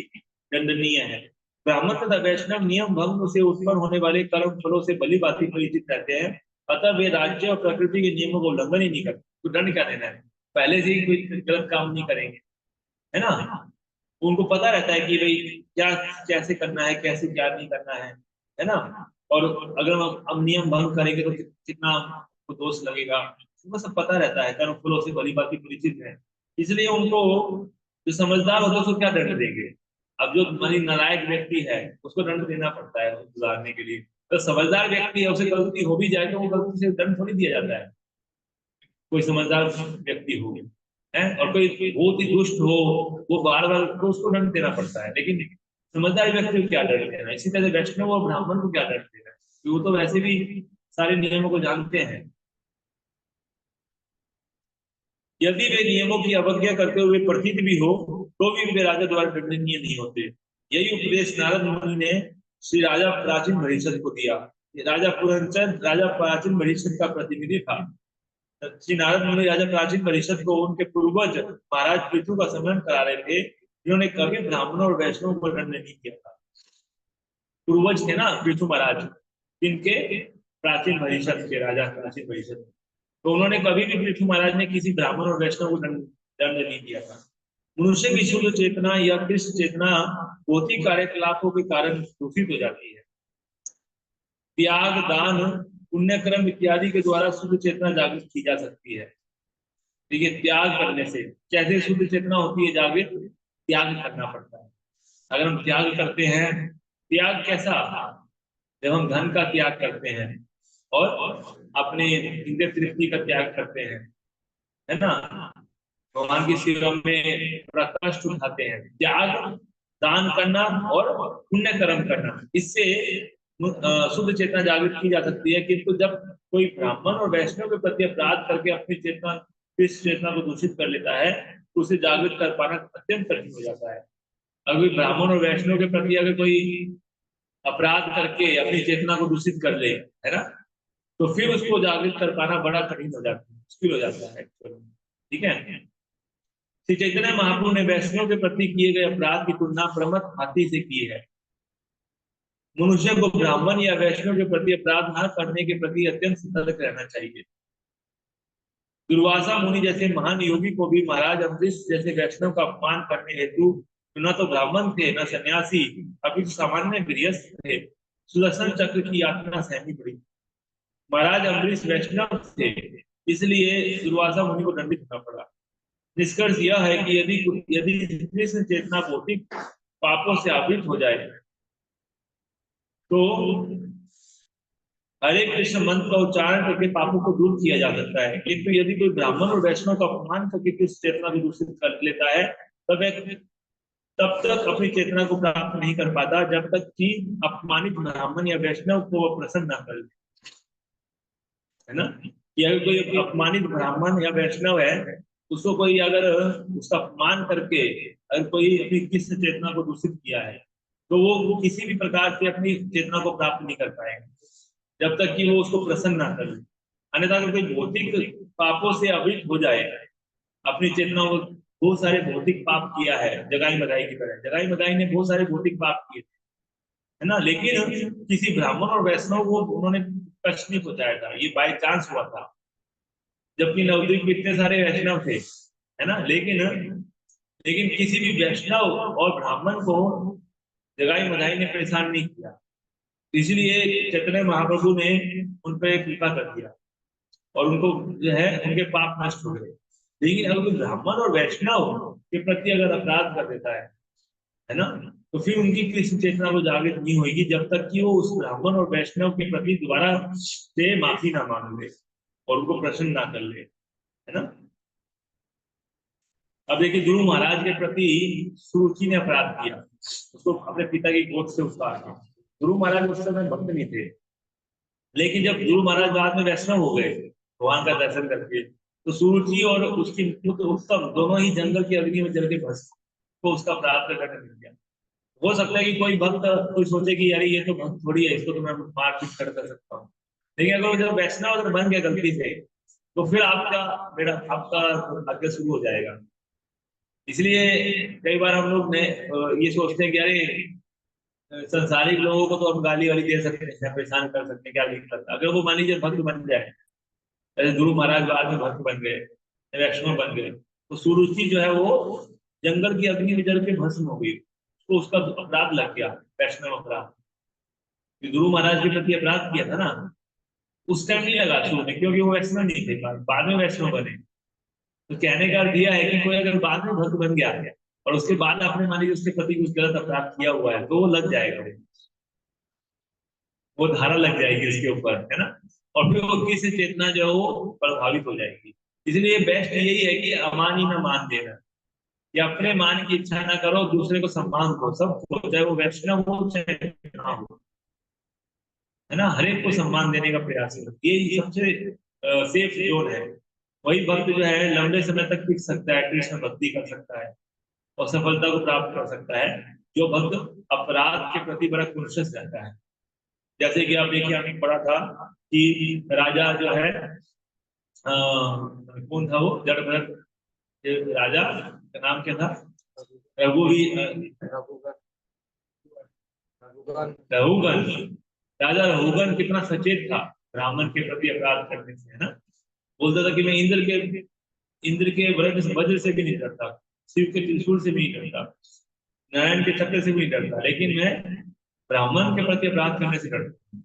दंडनीय है। ब्राह्मण तथा वैष्णव नियम भंग से उत्पन्न होने वाले कर्म फलों से भली भांति परिचित रहते हैं, अतः वे राज्य और प्रकृति के नियमों को उल्लंघन ही नहीं करते। तो दंड क्या देना है? पहले से ही कोई गलत काम नहीं करेंगे, है ना। उनको पता रहता है कि भाई क्या कैसे करना है, कैसे क्या नहीं करना है ना। और अगर हम नियम भंग करेंगे तो कितना हमको दोष लगेगा, उनको सब पता रहता है, कर्म फलों से भली भांति परिचित है। इसलिए उनको, जो समझदार होता है उसको क्या दंड देंगे? अब जो मनी नालायक व्यक्ति है, उसको दंड देना पड़ता है सुधारने के लिए। तो समझदार व्यक्ति है, उसे गलती हो भी जाए तो वो गलती से दंड थोड़ी दिया जाता है। कोई समझदार व्यक्ति हो है, और कोई बहुत ही दुष्ट हो, वो बार बार, तो उसको दंड देना पड़ता है। लेकिन समझदार व्यक्ति को क्या दंड देना? इसी तरह वैष्णव और ब्राह्मण को क्या दंड देना? वो तो वैसे भी सारे नियमों को जानते हैं। यदि वे नियमों की अवज्ञा करते हुए प्रतीत भी हो, तो भी वे राजा द्वारा दंडनीय नहीं होते। यही उपदेश नारद मुनि ने श्री राजा प्राचीन भविष्य को दिया। राजा पुरंचन राजा प्राचीन भविष्य का प्रतिनिधि था। श्री नारद मुनि राजा प्राचीन परिषद को उनके पूर्वज महाराज पृथु का स्मरण करा रहे थे, जिन्होंने कभी ब्राह्मणों और वैष्णव को दंड नहीं किया था। पूर्वज थे ना पृथु महाराज, इनके प्राचीन परिषद के राजा प्राचीन परिषद, तो उन्होंने कभी भी पृथु महाराज ने किसी ब्राह्मण और वैष्णव को दंड नहीं दिया था। मनुष्य की शुद्ध चेतना या कृष्ण चेतना भौतिक कार्यकलापों के कारण दूषित हो जाती है। त्याग, दान, पुण्यक्रम इत्यादि के द्वारा शुद्ध चेतना जागृत की जा सकती है। देखिए, त्याग करने से कैसे शुद्ध चेतना होती है जागृत? त्याग करना पड़ता है। अगर हम त्याग करते हैं, त्याग कैसा? जब हम धन का त्याग करते हैं और अपने इंद्रिय तृप्ति का त्याग करते हैं, है ना, भगवान की सेवा में थोड़ा कष्ट उठाते हैं। त्याग दान करना और पुण्य कर्म करना, इससे शुद्ध चेतना जागृत की जा सकती है। किंतु जब कोई ब्राह्मण और वैष्णव के प्रति अपराध करके अपनी चेतना, इस चेतना को दूषित कर लेता है, तो उसे जागृत कर पाना अत्यंत कठिन हो जाता है। अगर ब्राह्मण और वैष्णव के प्रति अगर कोई अपराध करके अपनी चेतना को दूषित कर ले, है ना, तो फिर उसको जागृत कर पाना बड़ा कठिन हो जाता है, मुश्किल हो जाता है। ठीक है। श्री चैतन्य महाप्रभु ने वैष्णव के प्रति किए गए अपराध की तुलना प्रमथ हाथी से की है। मनुष्य को ब्राह्मण या वैष्णव के प्रति अपराध न करने के प्रति अत्यंत सतर्क रहना चाहिए। दुर्वासा मुनि जैसे महान योगी को भी महाराज अम्बरीश जैसे वैष्णव का अपमान करने हेतु न तो ब्राह्मण थे, न सन्यासी, अपितु सामान्य गृहस्थ थे, सुदर्शन चक्र की यातना सहनी पड़ी। महाराज अम्बरीश वैष्णव थे, इसलिए दुर्वासा मुनि को दंडित होना पड़ा। निष्कर्ष यह है कि यदि कृष्ण चेतना भौतिक पापों से आवृत हो जाए तो हरे कृष्ण मंत्र का उच्चारण करके पापों को दूर किया जा सकता है। किंतु यदि कोई ब्राह्मण और वैष्णव का अपमान करके कृष्ण चेतना को दूषित कर लेता है, तब तक अपनी चेतना को प्राप्त नहीं कर पाता, जब तक कि अपमानित ब्राह्मण या वैष्णव को प्रसन्न न कर ले, है ना। कि अगर कोई अपमानित ब्राह्मण या वैष्णव है, उसको कोई अगर उसका अपमान करके अगर कोई अपनी कृष्ण चेतना को दूषित किया है, तो वो किसी भी प्रकार से अपनी चेतना को प्राप्त नहीं कर पाएंगे जब तक कि वो उसको प्रसन्न ना कर ले। अन्यथा अगर कोई भौतिक पापों से आवृत हो जाए, अपनी चेतना को, बहुत सारे भौतिक पाप किया है जगाई मदाई की तरह, जगाई मदाई ने बहुत सारे भौतिक पाप किए थे, है ना, लेकिन किसी ब्राह्मण और वैष्णव को उन्होंने कष्ट नहीं पहुंचाया था, ये बाय चांस हुआ था। जबकि नवद्वीप में इतने सारे वैष्णव थे, है ना, लेकिन किसी भी वैष्णव और ब्राह्मण को जगाई मदाई ने परेशान नहीं किया, इसलिए चैतन्य महाप्रभु ने उन पर कृपा कर दिया और उनको जो है उनके पाप नष्ट हो गए। लेकिन अगर कोई ब्राह्मण और वैष्णव के प्रति अगर अपराध कर देता है ना, तो फिर उनकी कृष्ण चेतना को जागृत नहीं होगी जब तक कि वो उस ब्राह्मण और वैष्णव के प्रति दोबारा से माफी ना मांग ले और उनको प्रसन्न ना कर ले, है ना। अब देखिए, गुरु महाराज के प्रति सुरुचि ने अपराध किया, उसको अपने पिता की गोद से उतार दिया। गुरु महाराज उस समय भक्त नहीं थे, लेकिन जब गुरु महाराज बाद में वैष्णव हो गए भगवान का दर्शन करके, तो सुरुचि और उसकी पुत्र उत्तम दोनों ही जंगल की अग्नि में जल के भस्म, तो उसका अपराध का दंड मिल गया। हो सकता है कि कोई भक्त कोई सोचे कि यार ये तो भक्त थोड़ी है, इसको तो मैं मारपीट कर सकता हूँ, लेकिन अगर जब वैष्णव अगर बन गया गलती से, तो फिर आपका आगे शुरू हो जाएगा। इसलिए कई बार हम लोग ने ये सोचते हैं कि अरे संसारिक लोगों को तो हम गाली वाली दे सकते हैं, परेशान कर सकते हैं, क्या दिक्कत है। अगर वो मान लीजिए भक्त बन जाए, जैसे गुरु महाराज बाद में भक्त बन गए, वैष्णव बन गए, तो सुरुचि जो है वो जंगल की अग्नि में जल के भस्म हो गई, तो उसका अपराध लग गया, वैष्णव अपराध। गुरु महाराज के प्रति अपराध किया था ना, उस टाइम नहीं लगा शुरू में, क्योंकि वो वैष्णव नहीं थे, बाद में वैष्णव बने। तो कहने का अर्थ यह है कि कोई अगर बाद में भक्त बन गया और उसके बाद आपने मान लीजिए उसके प्रति कुछ गलत अपराध किया हुआ है, तो वो लग जाएगा, वो धारा लग जाएगी उसके ऊपर, है ना, और फिर वो किसी चेतना जो है वो प्रभावित हो जाएगी। इसलिए बेस्ट यही है कि अमान ही ना मान देना, या अपने मान की इच्छा ना करो, दूसरे को सम्मान करो, सबको, चाहे वो वैष्णव हो चाहे ना हो, है ना, हर एक को सम्मान देने का प्रयास करो। ये सबसे सेफ जोन है। वही भक्त जो है लंबे समय तक टिक सकता है, कृष्ण भक्ति कर सकता है और सफलता को प्राप्त कर सकता है, जो भक्त अपराध के प्रति बड़ा कॉन्शियस रहता है। जैसे कि आप देखिए, हमने पढ़ा था कि राजा जो है कौन था वो, जड़भरत राजा का नाम क्या था, रघुगन। राजा रघुगन कितना सचेत था ब्राह्मण के प्रति अपराध करने से, है ना। बोलता था कि मैं इंद्र के वज्र से भी नहीं डरता, शिव के त्रिशूल से भी नहीं डरता, नारायण के चक्र से भी नहीं डरता, लेकिन मैं ब्राह्मण के प्रति अपराध करने से डरता।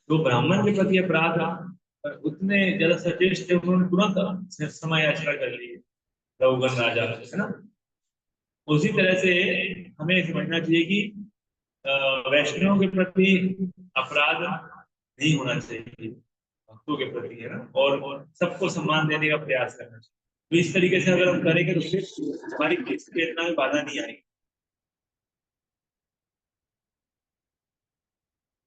तो ब्राह्मण के प्रति अपराध उतने ज्यादा सचेत थे, उन्होंने तुरंत समय याचना कर ली रघुगन राजा, है ना। उसी तरह से हमें समझना चाहिए कि वैष्णव के प्रति अपराध नहीं होना चाहिए, भक्तों के प्रति, है ना, और सबको सम्मान देने का प्रयास करना चाहिए। तो इस तरीके से अगर हम करेंगे तो फिर हमारी चेतना में बाधा नहीं आएगी।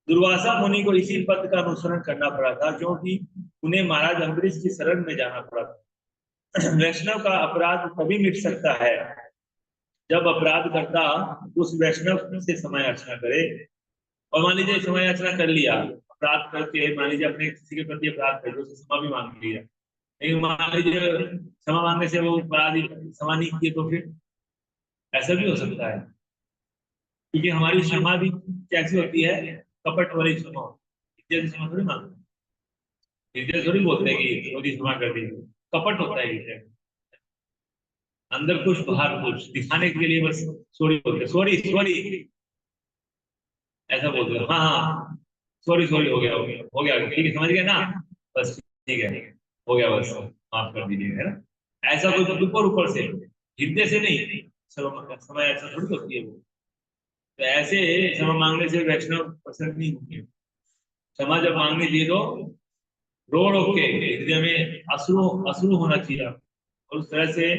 दुर्वासा मुनि को इसी पद का अनुसरण करना पड़ा था, क्योंकि उन्हें महाराज अम्बरीश की शरण में जाना पड़ा था। वैष्णव का अपराध तभी मिट सकता है जब अपराध करता उस वैष्णव से समय अर्चना करे। और मान लीजिए समय अर्चना कर लिया, अपराध करके मान लीजिए अपने किसी के प्रति अपराध कर उसे क्षमा भी मांग लिया, लेकिन मान लीजिए क्षमा मांगने से वो अपराधी क्षमा नहीं किए, तो फिर ऐसा भी हो सकता है। क्योंकि हमारी क्षमा भी कैसी होती है, कपट वाली क्षमा होती है। क्षमा थोड़ी मांगते, हृदय थोड़ी बोलते हैं कि मोदी क्षमा कर दीजिए, कपट होता है हृदय। अंदर कुछ बाहर कुछ दिखाने के लिए बस सॉरी बोलते, सॉरी सॉरी ऐसा बोलते हैं। हाँ हाँ सॉरी सॉरी, हो गया हो गया हो गया, ठीक है समझ गए ना, बस ठीक है हो गया, बस माफ कर दीजिए, है ना। ऐसा कुछ ऊपर ऊपर से, हृदय से नहीं। समय ऐसा थोड़ी होती है वो। तो ऐसे क्षमा मांगने से वैष्णव पसंद नहीं होती। क्षमा जब मांगनी चाहिए तो रो रो के हृदय में अश्रु अश्रु होना चाहिए, और उस तरह से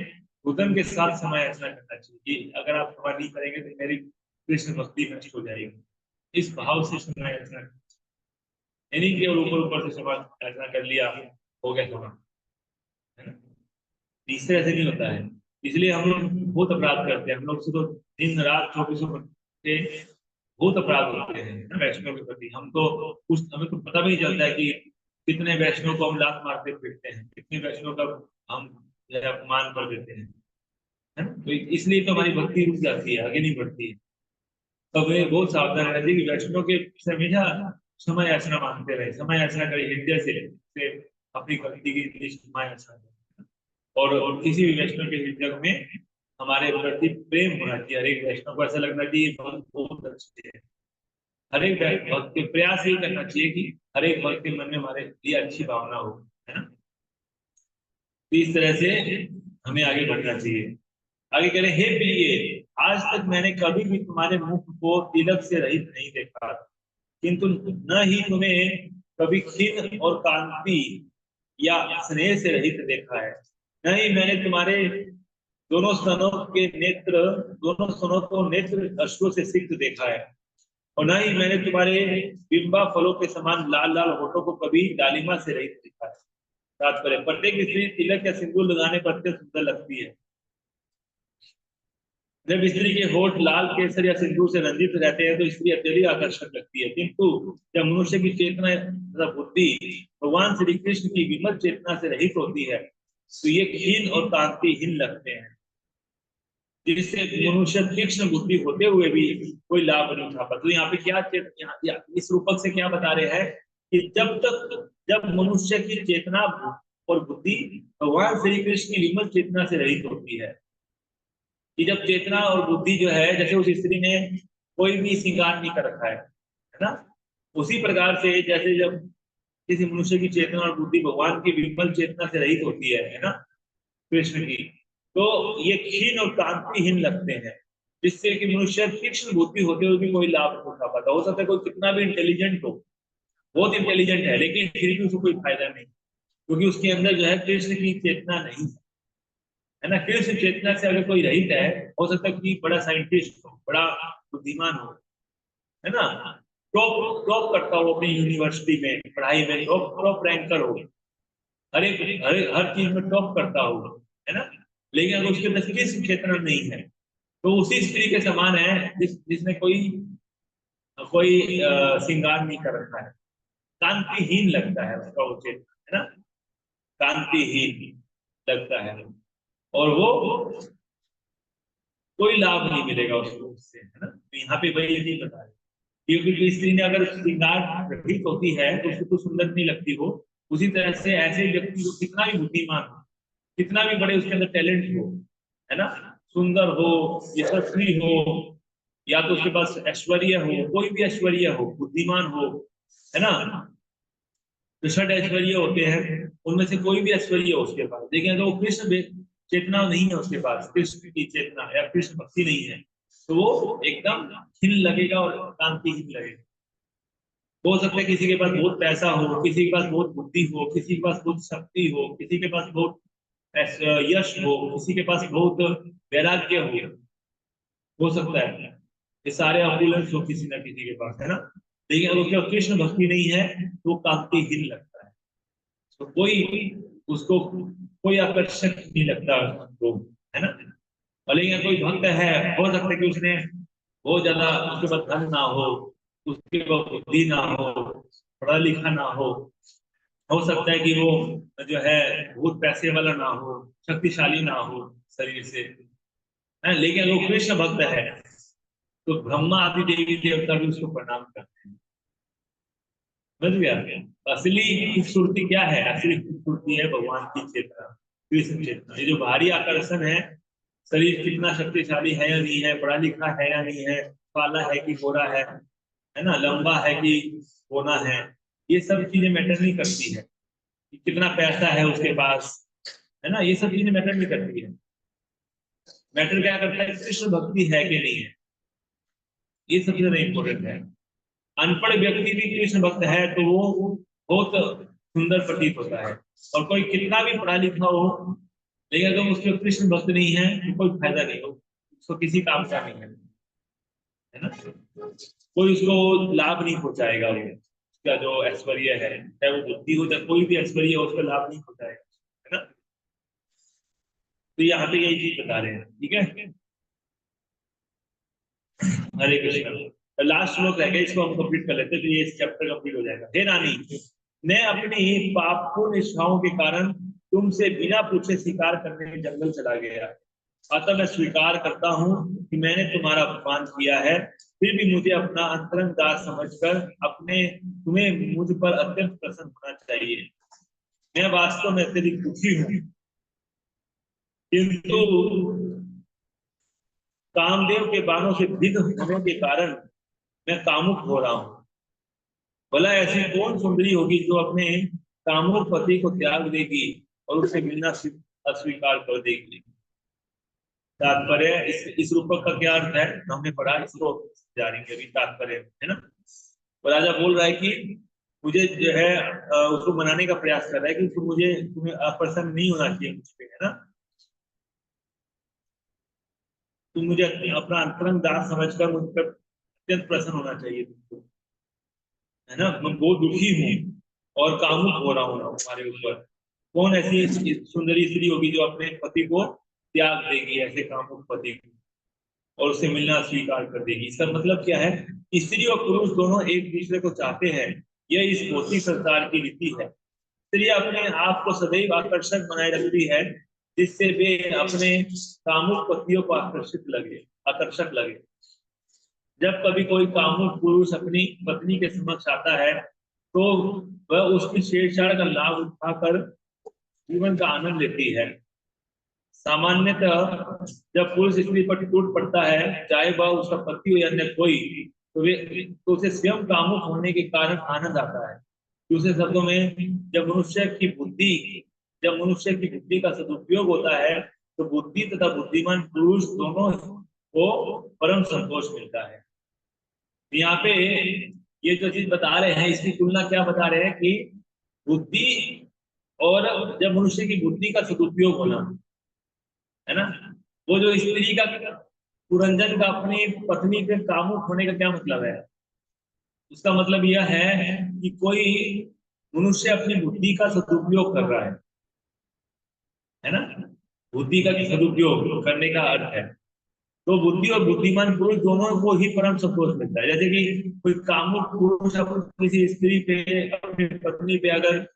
रुदन के साथ समय ऐसा करना चाहिए कि अगर आप क्षमा नहीं करेंगे तो मेरी कृष्ण भक्ति नष्ट हो जाएगी। इस भाव से समय ऐसा, यानी केवल ऊपर ऊपर से क्षमा ऐसा कर लिया, हो गया क्षमा, है ना। तीसरे ऐसे नहीं होता है। इसलिए हम लोग बहुत अपराध करते हैं, हम लोग से तो दिन रात 24 घंटे बहुत अपराध होते हैं ना वैष्णव के प्रति। हम तो कुछ हमें तो पता भी नहीं चलता है कि कितने वैष्णव को हम लात मारते फिरते हैं, कितने वैष्णव का हम जो है अपमान कर देते हैं, है ना। तो इसलिए तो हमारी भक्ति रुक जाती है, आगे नहीं बढ़ती है। तो हमें बहुत सावधान रहना चाहिए कि वैष्णव के हमेशा समय याचना मांगते रहे, समय याचना करें हृदय से अपनी भक्ति की समय याचना करें। और किसी भी वैष्णव के हृदय में हमारे प्रति प्रेम होना चाहिए। हर एक वैष्णव को ऐसा लगना चाहिए बहुत बहुत अच्छे है। हर एक भक्त के प्रयास यही करना चाहिए कि हर एक भक्त के मन में हमारे लिए अच्छी भावना हो, है ना। तो इस तरह से हमें आगे बढ़ना चाहिए। आगे कह रहे, हे प्रिय, आज तक मैंने कभी भी तुम्हारे मुख को तिलक से रहित नहीं देखा, किंतु न ही तुम्हें कभी खीन और कांति या स्नेह से रहित देखा है। न ही मैंने तुम्हारे दोनों स्तनों के नेत्र, दोनों स्तनों को नेत्र अश्रु से सिक्त देखा है। और न ही मैंने तुम्हारे बिंबा फलों के समान लाल लाल होठों को कभी लालिमा से रहित देखा है। तात्पर्य, प्रत्येक स्त्री तिलक या सिंदूर लगाने पर अत्यंत सुंदर लगती है। जब स्त्री के होठ लाल केसर या सिंदूर से रंजित रहते हैं तो स्त्री अत्यधिक आकर्षक लगती है, किंतु जब मनुष्य की चेतना तथा बुद्धि भगवान श्री कृष्ण की विमल चेतना से रहित होती है तो ये क्षीण और कांतिहीन लगते हैं, जिससे मनुष्य तीक्ष्ण बुद्धि होते हुए भी कोई लाभ नहीं उठा पाता। तो यहाँ पे क्या इस रूपक से क्या बता रहे हैं कि जब मनुष्य की चेतना और बुद्धि भगवान श्री कृष्ण की विमल चेतना से रहित होती है, कि जब चेतना और बुद्धि जो है, जैसे उस स्त्री ने कोई भी श्रृंगार नहीं कर रखा है ना, उसी प्रकार से जैसे जब किसी मनुष्य की चेतना और बुद्धि भगवान की विमल चेतना से रहित होती है ना, कृष्ण की, तो ये क्षीण और कांतिहीन लगते हैं, जिससे कि मनुष्य तीक्ष्ण बुद्धि होते हुए भी कोई लाभ नहीं उठा पाता। हो सकता है कोई कितना भी इंटेलिजेंट हो, बहुत इंटेलिजेंट है, लेकिन फिर भी उसको कोई फायदा नहीं, क्योंकि उसके अंदर जो है कृष्ण की चेतना नहीं है ना। कृष्ण चेतना से अगर कोई रहित है, हो सकता है कि बड़ा साइंटिस्ट हो, बड़ा बुद्धिमान हो, है ना, टॉप टॉप करता हो अपनी यूनिवर्सिटी में पढ़ाई में, टॉप टॉप रैंकर हो, हर चीज में टॉप करता हो, है ना, लेकिन अगर उसके अंदर कृष्ण चेतना नहीं है तो उसी स्त्री के समान है जिसने कोई कोई श्रृंगार नहीं कर रखा है, कांतिहीन लगता है उसका वो चेतना, है ना, कांतिहीन लगता है, और वो कोई लाभ नहीं मिलेगा उसको उससे, है ना। तो यहाँ पे वही यही बता रहे, क्योंकि स्त्री ने अगर श्रृंगार रहित होती है तो उसको तो सुंदर नहीं लगती हो। उसी तरह से ऐसे व्यक्ति को कितना भी बुद्धिमान हो, कितना भी बड़े उसके अंदर टैलेंट हो, है ना, सुंदर हो, यशस्वी हो, या तो उसके पास ऐश्वर्य हो, कोई भी ऐश्वर्य हो, बुद्धिमान हो, है ना, तो षड ऐश्वर्य होते हैं, उनमें से कोई भी ऐश्वर्य हो उसके पास, लेकिन अगर वो कृष्ण चेतना नहीं है उसके पास, कृष्ण की चेतना या कृष्ण भक्ति नहीं है, तो वो एकदम खिल लगेगा और कांतिहीन लगेगा। हो सकता है किसी के पास बहुत पैसा हो, किसी के पास बहुत बुद्धि हो, किसी के पास बहुत शक्ति हो, किसी के पास बहुत यश हो, किसी के पास बहुत वैराग्य हो सकता है, ये सारे अपूर्णस हो किसी ना किसी के पास, है ना। लेकिन अगर उसके कृष्ण भक्ति नहीं है तो कांतिहीन लगता है, तो कोई उसको कोई आकर्षक नहीं लगता उसको, है ना। और लेकिन कोई भक्त है, हो सकता है कि उसने बहुत ज्यादा, उसके पास धन ना हो, उसके पास बुद्धि ना हो, पढ़ा लिखा ना हो सकता है कि वो जो है बहुत पैसे वाला ना हो, शक्तिशाली ना हो शरीर से, है, लेकिन अगर वो कृष्ण भक्त है तो ब्रह्मा आदि देवी देवता भी उसको प्रणाम करते हैं। समझ गया। असली खूबसूरती क्या है? असली खूबसूरती है भगवान की चेतना, कृष्ण चेतना। ये जो बाहरी आकर्षण है, शरीर कितना शक्तिशाली है या नहीं है, पढ़ा लिखा है या नहीं है, काला है कि गोरा है ना, लंबा है कि कोना है, ये सब चीजें मैटर नहीं करती है। कि कितना पैसा है उसके पास, है ना, ये सब चीजें मैटर नहीं करती है। मैटर क्या करता है? कृष्ण भक्ति है कि नहीं है, ये सबसे ज्यादा इंपॉर्टेंट है। अनपढ़ व्यक्ति भी कृष्ण भक्त है तो वो बहुत सुंदर प्रतीत होता है, और कोई कितना भी पढ़ा लिखा हो, लेकिन अगर उसके कृष्ण भक्त नहीं है तो कोई फायदा नहीं हो, उसको किसी काम का नहीं है ना, कोई उसको लाभ नहीं पहुंचाएगा। वो उसका जो ऐश्वर्य है, चाहे वो बुद्धि हो चाहे कोई भी ऐश्वर्य हो, उसका लाभ नहीं पहुंचाएगा, है ना। तो यहाँ पे यही चीज बता रहे हैं, ठीक है। हरे कृष्ण। लास्ट श्लोक रह गया, इसको हम कंप्लीट कर लेते हैं तो ये चैप्टर कंप्लीट हो जाएगा। हे रानी, मैं अपनी पापपूर्ण इच्छाओं के कारण तुमसे बिना पूछे शिकार करने के जंगल चला गया, अतः मैं स्वीकार करता हूँ कि मैंने तुम्हारा अपमान किया है। फिर भी मुझे अपना अंतरंग दास समझकर अपने तुम्हें मुझ पर अत्यंत प्रसन्न होना चाहिए। मैं वास्तव में अत्यधिक दुखी हूँ, किंतु कामदेव के बाणों से विद्ध होने के कारण मैं कामुक हो रहा हूँ। भला ऐसी कौन सुंदरी होगी जो अपने कामुक पति को त्याग देगी और उससे मिलना अस्वीकार कर देगी। तात्पर्य इस रूपक का क्या अर्थ है, हमने पढ़ा, इसको जानेंगे अभी तात्पर्य, है ना। तो राजा बोल रहा है कि मुझे जो है उसको मनाने का प्रयास कर रहा है कि तुम्हें अप्रसन्न नहीं होना चाहिए मुझ पे, है ना। तुम मुझे अपना अंतरंग दास समझकर मुझ पर अत्यंत प्रसन्न होना चाहिए तुमको, है ना। मैं बहुत दुखी हूँ और कामुक हो रहा हूँ तुम्हारे ऊपर। कौन ऐसी सुंदरी स्त्री होगी जो अपने पति को त्याग देगी, ऐसे कामुक पति को, और उससे मिलना स्वीकार कर देगी। इसका मतलब क्या है? स्त्री और पुरुष दोनों एक दूसरे को चाहते हैं, यह इस भौतिक संसार की रीति है। स्त्री अपने आप को सदैव आकर्षक बनाए रखती है, जिससे वे अपने कामुक पतियों को आकर्षक लगे। जब कभी कोई कामुक पुरुष अपनी पत्नी के समक्ष आता है तो वह उसकी छेड़छाड़ का लाभ उठाकर जीवन का आनंद लेती है। सामान्यतः जब पुरुष स्त्री पर टूट पड़ता है, चाहे वह उसका पति हो या अन्य कोई, तो उसे स्वयं कामुक होने के कारण आनंद आता है। दूसरे शब्दों में, जब मनुष्य की बुद्धि का सदुपयोग होता है तो बुद्धि तथा बुद्धिमान पुरुष दोनों को परम संतोष मिलता है। यहाँ पे ये जो चीज बता रहे हैं, इसकी तुलना क्या बता रहे हैं कि बुद्धि और जब मनुष्य की बुद्धि का सदुपयोग होना, है ना। वो जो स्त्री का पुरंजन का अपनी पत्नी के कामुक होने का क्या मतलब है? उसका मतलब यह है कि कोई मनुष्य अपनी बुद्धि का सदुपयोग कर रहा है ना। बुद्धि का सदुपयोग करने का अर्थ है, तो बुद्धि और बुद्धिमान पुरुष दोनों को ही परम संतोष मिलता है। जैसे कि कोई कामुक पुरुष किसी स्त्री पे, अपनी पत्नी पे अगर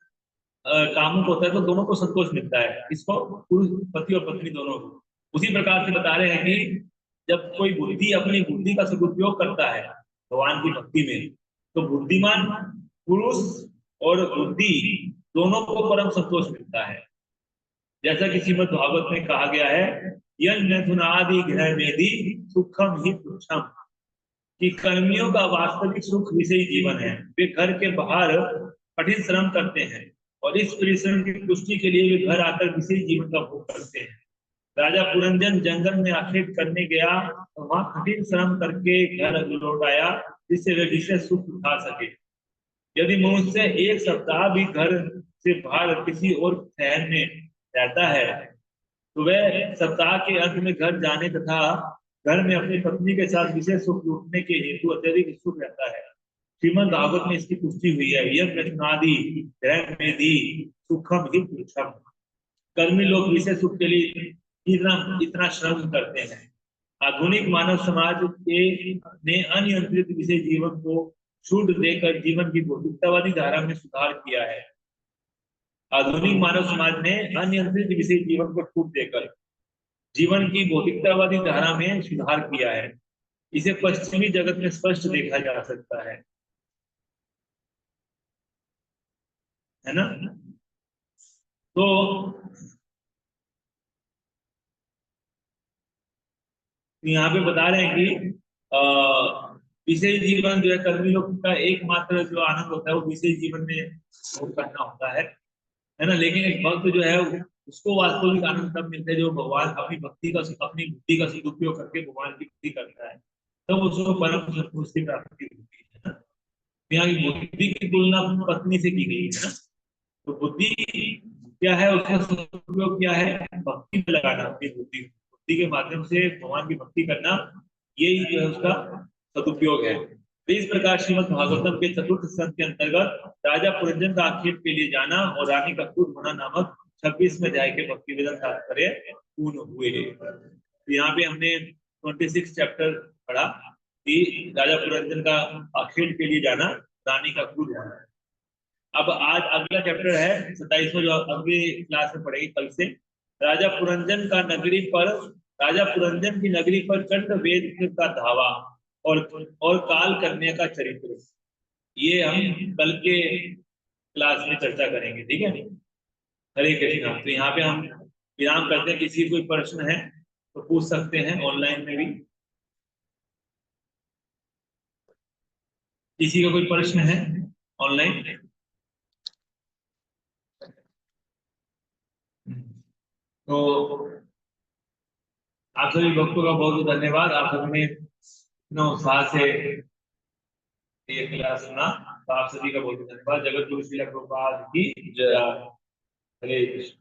कामुक होता है तो दोनों को संतोष मिलता है, इसको पुरुष पति और पत्नी दोनों को। उसी प्रकार से बता रहे हैं कि जब कोई बुद्धि अपनी बुद्धि का सदुपयोग करता है भगवान की भक्ति में, तो बुद्धिमान पुरुष और बुद्धि दोनों को परम संतोष मिलता है। जैसा कि श्रीमद् भागवत में कहा गया है, यन्नधुनादि गृह मेदि सुखम ही तुच्छम, कि कर्मियों का वास्तविक सुख विषयी जीवन है। वे घर के बाहर कठिन श्रम करते हैं और इस परिश्रम की पुष्टि के लिए वे घर आकर विषयी जीवन का भोग करते हैं। राजा पुरंजन जंगल में आखेट करने गया और वहां कठिन श्रम करके घर लौट आया, जिससे वे विषय सुख उठा सके। यदि मनुष्य एक सप्ताह भी घर से बाहर किसी और शहर में रहता है तो वह सप्ताह के अंत में घर जाने तथा घर में अपनी पत्नी के साथ विशेष सुख लूटने के हेतु अत्यधिक इच्छुक रहता है। श्रीमद् भागवत में इसकी पुष्टि हुई है। यह प्रश्नादि ग्रह में दी सुखम ही पुरुषम। कर्मी लोग विषय सुख के लिए इतना श्रम करते हैं। आधुनिक मानव समाज के ने अनियंत्रित विषय जीवन को छूट देकर जीवन की भौतिकतावादी धारा में सुधार किया है। आधुनिक मानव समाज ने अनियंत्रित विषय जीवन को छूट देकर जीवन की भौतिकतावादी धारा में सुधार किया है। इसे पश्चिमी जगत में स्पष्ट देखा जा सकता है ना। तो यहाँ पे बता रहे हैं कि विषय जीवन जो है कर्मी लोग का एकमात्र जो आनंद होता है वो विषय जीवन में भोग करना होता है ना। लेकिन एक भक्त जो है उसको वास्तविक आनंद तब मिलता है जो भगवान अपनी अपनी बुद्धि का सदुपयोग करके भगवान की भक्ति करता है, तब उसको परम संतुष्टि प्राप्ति होती है ना। यहाँ की बुद्धि की तुलना पत्नी से की गई है ना। तो बुद्धि क्या है, उसका सदुपयोग क्या है, भक्ति में लगाना अपनी बुद्धि के माध्यम से भगवान की भक्ति करना, यही जो है उसका सदुपयोग है। तो इस प्रकार श्रीमद् भागवतम के चतुर्थ स्कंद के अंतर्गत राजा पुरंजन का आक्षेप के लिए जाना और रानी का क्रोध होना नामक 26वें अध्याय के भक्ति वेदन तात्पर्य पूर्ण हुए। तो यहाँ पे हमने 26 चैप्टर पढ़ा कि राजा पुरंजन का आक्षेप के लिए जाना, रानी का क्रोध होना। अब आज अगला चैप्टर है 27वां, जो अगली क्लास में पढ़ेगी कल से। राजा पुरंजन की नगरी पर कंठ वेद का धावा और काल कन्या का चरित्र, ये हम कल के क्लास में चर्चा करेंगे, ठीक है। हरे कृष्णा। तो यहाँ पे हम विराम करते हैं। किसी कोई प्रश्न है तो पूछ सकते हैं ऑनलाइन में भी। किसी का कोई प्रश्न है ऑनलाइन? तो आप सभी भक्तों का बहुत बहुत धन्यवाद। आप सभी ने इतना उत्साह से ये क्लास सुना, तो आप सभी का बहुत बहुत धन्यवाद। जगत गुरु श्रील प्रभुपाद की जय। हरे कृष्ण।